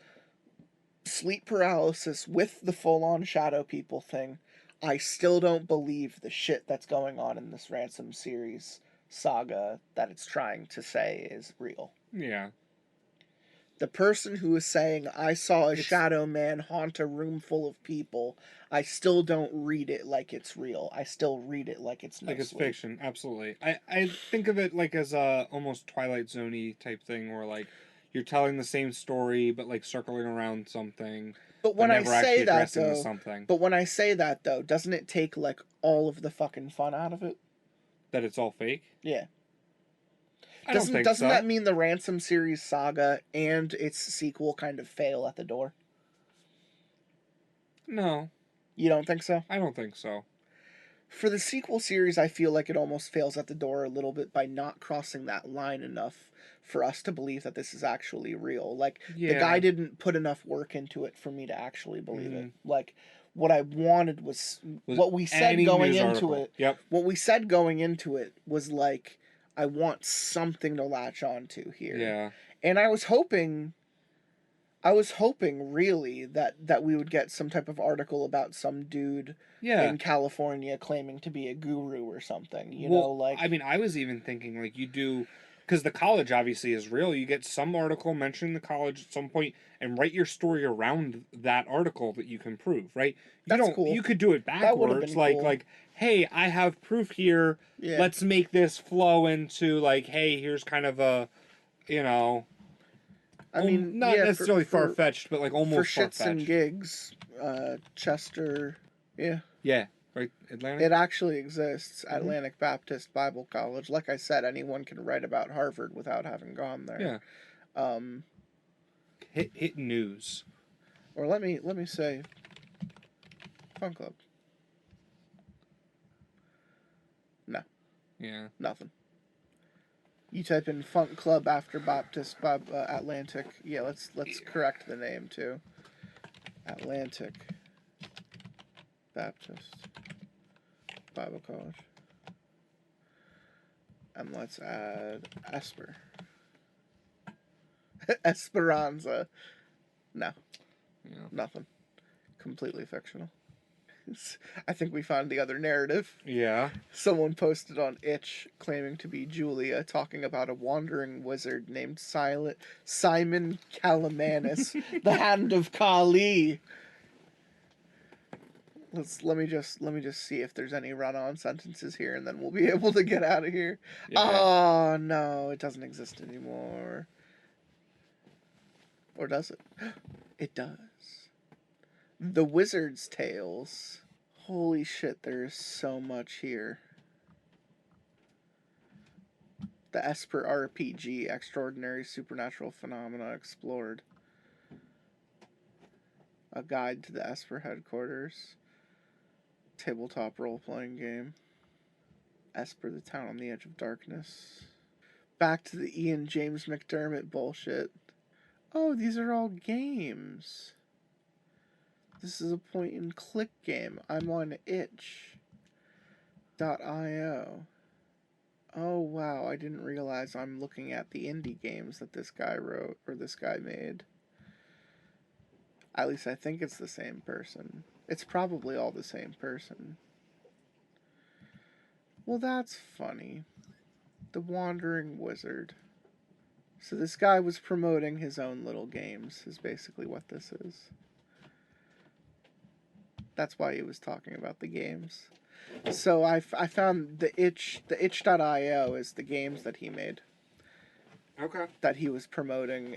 sleep paralysis with the full-on shadow people thing, I still don't believe the shit that's going on in this Ransom series saga that it's trying to say is real. Yeah. The person who is saying, I saw a shadow man haunt a room full of people, I still don't read it like it's real. I still read it like it's Like it's Nosleep. fiction, absolutely. I think of it like as a almost Twilight Zone-y type thing, where like you're telling the same story but like circling around something, But when I never say actually that addressing the though, something. doesn't it take like all of the fucking fun out of it? That it's all fake? Yeah. I don't think Doesn't so. that mean the Ransom series saga and its sequel kind of fail at the door? No, You don't think so? I don't think so. For the sequel series, I feel like it almost fails at the door a little bit by not crossing that line enough for us to believe that this is actually real. Like, the guy didn't put enough work into it for me to actually believe it. Like, what I wanted was what we said going into it. Yep. What we said going into it was like, I want something to latch onto here. Yeah. And I was hoping really that we would get some type of article about some dude in California claiming to be a guru or something. You know, like, I mean, I was even thinking like you do, because the college obviously is real. You get some article mentioning the college at some point and write your story around that article that you can prove, right? That's cool. You could do it That would have backwards, been cool. like, hey, I have proof here. Yeah. Let's make this flow into like, hey, here's kind of a, you know. I mean, not yeah, necessarily far fetched, but like almost for shits far-fetched. and gigs, Chester, yeah. Yeah, right. Atlantic. It actually exists. Atlantic Baptist Bible College. Like I said, anyone can write about Harvard without having gone there. Yeah. Hit news. Or let me say, Fun Club. No. Yeah. Nothing. You type in Funk Club after Baptist Atlantic. Yeah, let's correct the name too. Atlantic Baptist Bible College. And let's add Esper. Esperanza. No. Yeah. Nothing. Completely fictional. I think we found the other narrative. Yeah. Someone posted on Itch claiming to be Julia, talking about a wandering wizard named Simon Calamanis, the Hand of Kali. Let me just see if there's any run-on sentences here, and then we'll be able to get out of here. Yeah. Oh no, it doesn't exist anymore. Or does it? It does. The Wizard's Tales. Holy shit, there's so much here. The Esper RPG, Extraordinary Supernatural Phenomena Explored. A Guide to the Esper Headquarters. Tabletop role-playing game. Esper, the Town on the Edge of Darkness. Back to the Ian James McDermott bullshit. Oh, these are all games. This is a point-and-click game. I'm on itch.io. Oh, wow, I didn't realize I'm looking at the indie games that this guy wrote, or this guy made. At least I think it's the same person. It's probably all the same person. Well, that's funny. The Wandering Wizard. So this guy was promoting his own little games, is basically what this is. That's why he was talking about the games. So I found the itch.io is the games that he made Okay. that he was promoting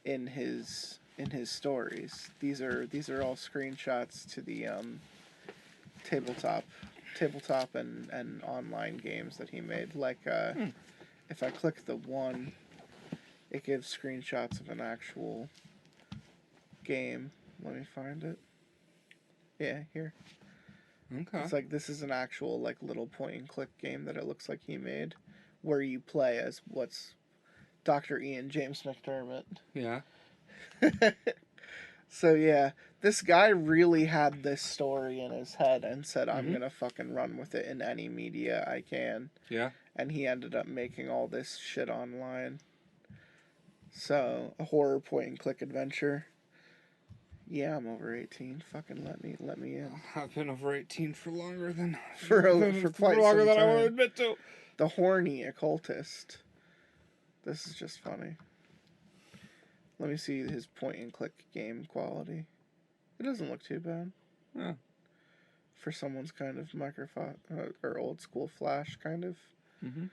in his stories. These are all screenshots to the tabletop and online games that he made. Like if I click the one, it gives screenshots of an actual game. Let me find it. Yeah, here. Okay. It's like this is an actual like little point and click game that it looks like he made, where you play as what's Dr. Ian James McDermott. Yeah. So yeah, this guy really had this story in his head and said, I'm Mhm. gonna fucking run with it in any media I can. Yeah. And he ended up making all this shit online. So, a horror point and click adventure. Yeah, I'm over 18. Fucking let me in. I've been over 18 for longer than For quite longer some than I want to time. admit to. The horny occultist. This is just funny. Let me see his point and click game quality. It doesn't look too bad. Yeah. For someone's kind of microphone or old school Flash kind of. Mhm.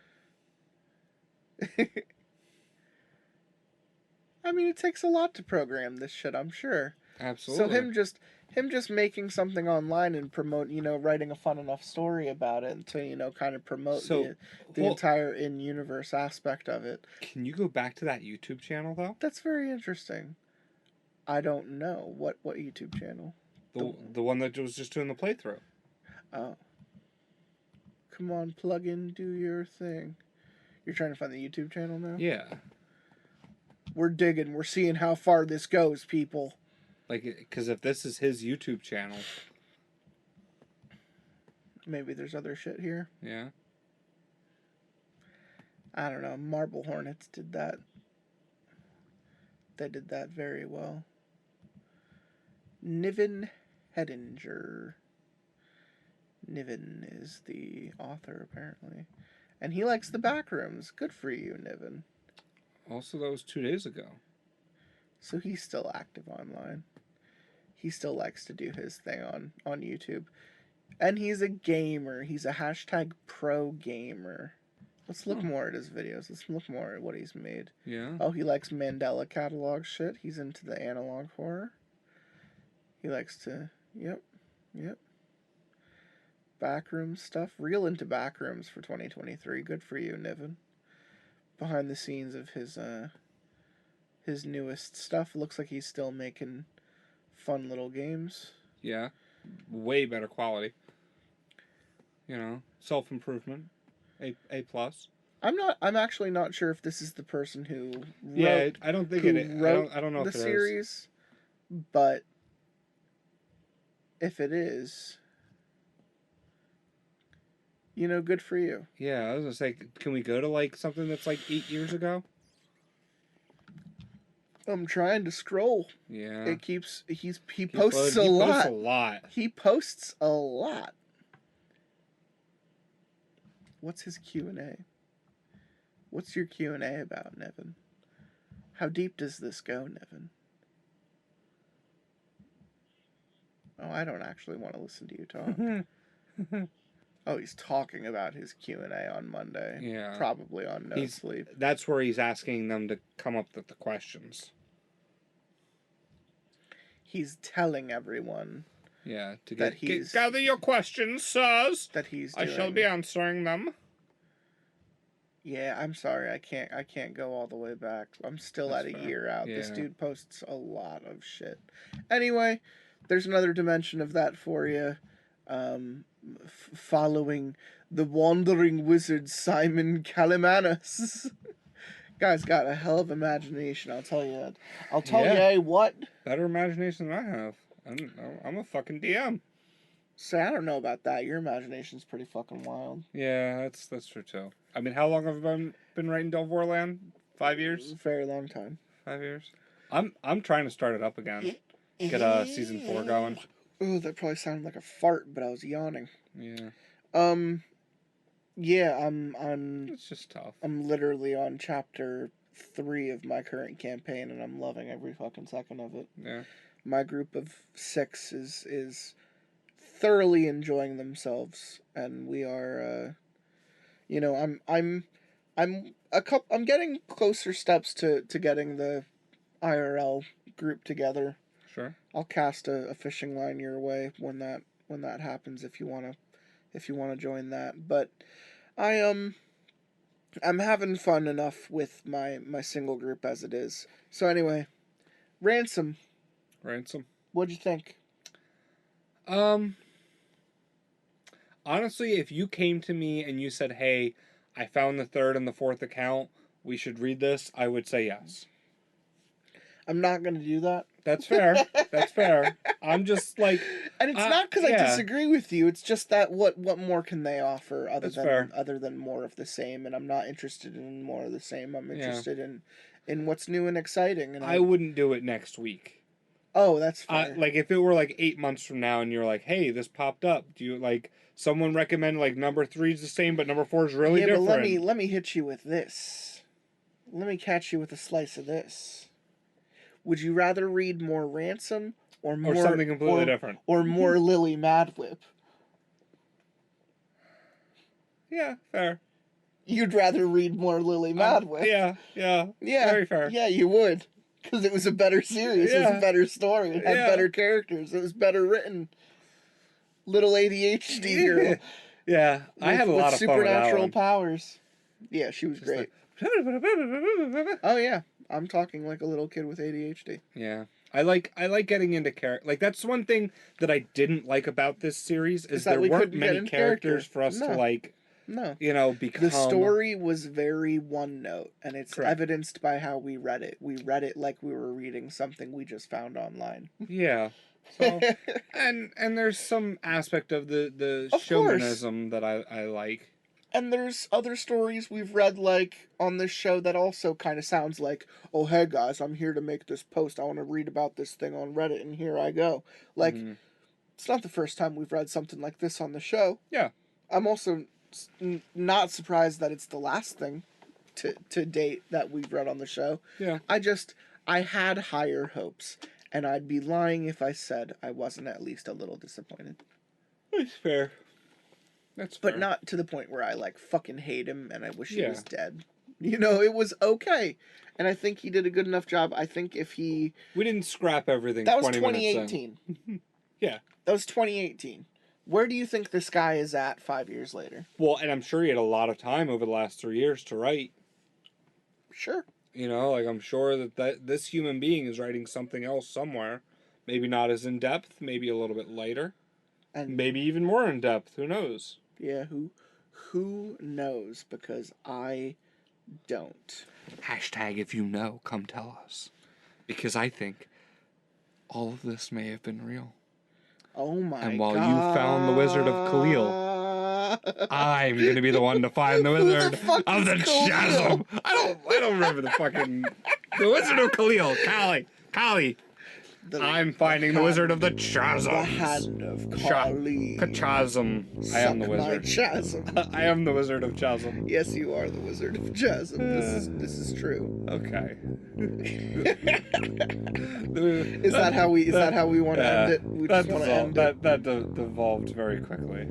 I mean, it takes a lot to program this shit, I'm sure. Absolutely. So him just making something online and promote, writing a fun enough story about it to, kind of promote the entire in-universe aspect of it. Can you go back to that YouTube channel though? That's very interesting. I don't know what YouTube channel. The one that was just doing the playthrough. Oh. Come on, plug in, do your thing. You're trying to find the YouTube channel now? Yeah. We're digging. We're seeing how far this goes, people. Like, because if this is his YouTube channel. Maybe there's other shit here. Yeah. I don't know. Marble Hornets did that. They did that very well. Niven Hedinger. Niven is the author, apparently. And he likes the Backrooms. Good for you, Niven. Also, that was 2 days ago. So he's still active online. He still likes to do his thing on YouTube. And he's a gamer. He's a hashtag pro gamer. Let's look more at his videos. Let's look more at what he's made. Yeah. Oh, he likes Mandela catalog shit. He's into the analog horror. He likes to... Yep. Backroom stuff. Real into backrooms for 2023. Good for you, Niven. Behind the scenes of his newest stuff. Looks like he's still making fun little games. Yeah. Way better quality. Self-improvement. A plus. I'm actually not sure if this is the person who wrote, yeah, I don't think it is. I don't know the if it series, but if it is, good for you. Yeah, I was gonna say, can we go to like something that's like 8 years ago? I'm trying to scroll. Yeah. It keeps he posts a lot. He posts a lot. He posts a lot. What's his Q&A? What's your Q&A about, Nevin? How deep does this go, Nevin? Oh, I don't actually want to listen to you talk. Oh, he's talking about his Q&A on Monday. Yeah. Probably on Nosleep. That's where he's asking them to come up with the questions. He's telling everyone. Yeah, gather your questions, sirs. That he's I doing. shall be answering them. Yeah, I'm sorry. I can't go all the way back. I'm still That's at a fair. year out. Yeah. This dude posts a lot of shit. Anyway, there's another dimension of that for you. Following the wandering wizard Simon Calimanus. Guy's got a hell of imagination, I'll tell you that. I'll tell you what. Better imagination than I have. I'm a fucking DM. So I don't know about that. Your imagination's pretty fucking wild. Yeah, that's true too. I mean, how long have I been writing Delvorland? 5 years? Very long time. 5 years. I'm trying to start it up again. Get season 4 going. Ooh, that probably sounded like a fart, but I was yawning. Yeah. Yeah, I'm It's just tough. I'm literally on chapter 3 of my current campaign, and I'm loving every fucking second of it. Yeah. My group of 6 is thoroughly enjoying themselves, and we are, I'm getting closer steps to getting the IRL group together. Sure. I'll cast a fishing line your way when that happens if you wanna join that. But I'm having fun enough with my single group as it is. So anyway, Ransom. What'd you think? Honestly, if you came to me and you said, "Hey, I found the third and the fourth account, we should read this," I would say yes. I'm not gonna do that. That's fair. That's fair. I'm just like, and it's not because I disagree with you. It's just that what more can they offer other than more of the same? And I'm not interested in more of the same. I'm interested in what's new and exciting. And I wouldn't do it next week. Oh, that's fair. Like if it were like 8 months from now, and you're like, "Hey, this popped up. Do you like someone recommend like number 3 is the same, but number 4 is really different?" But let me hit you with this. Let me catch you with a slice of this. Would you rather read more Ransom or something completely different, or more Lily Madwhip? Yeah, fair. You'd rather read more Lily Madwhip. Yeah. Very fair. Yeah, you would. Because it was a better series. It was a better story. It had better characters. It was better written. Little ADHD girl. Yeah, I had a lot of fun with supernatural powers. Yeah, she was great. Oh yeah, I'm talking like a little kid with ADHD. Yeah, I like getting into character. Like that's one thing that I didn't like about this series is there weren't many characters for us to like. No. Become... The story was very one note, and it's evidenced by how we read it. We read it like we were reading something we just found online. Yeah. So, and there's some aspect of the chauvinism that I like. And there's other stories we've read like on this show that also kind of sounds like, "Oh, hey guys, I'm here to make this post. I want to read about this thing on Reddit, and here I go." Like, it's not the first time we've read something like this on the show. Yeah. I'm also not surprised that it's the last thing to date that we've read on the show. Yeah. I had higher hopes, and I'd be lying if I said I wasn't at least a little disappointed. That's fair. But not to the point where I like fucking hate him and I wish he was dead. It was okay. And I think he did a good enough job. I think if he... We didn't scrap everything. That was 2018. Yeah. That was 2018. Where do you think this guy is at 5 years later? Well, and I'm sure he had a lot of time over the last 3 years to write. Sure. I'm sure that this human being is writing something else somewhere. Maybe not as in-depth, maybe a little bit lighter. And maybe even more in-depth. Who knows? Yeah, who knows? Because I don't. Hashtag if you know, come tell us. Because I think all of this may have been real. Oh my god. And while you found the Wizard of Khalil, I'm going to be the one to find the Wizard of the Chasm. I don't remember the fucking... The Wizard of Khalil. Kali. I'm finding the Wizard of the Chasm. The hand of Kali. Chasm. I am the wizard. Chasm. I am the Wizard of Chasm. Yes, you are the Wizard of Chasm. This is true. Okay. Is that how we want to end it? We just want to end it. That devolved very quickly.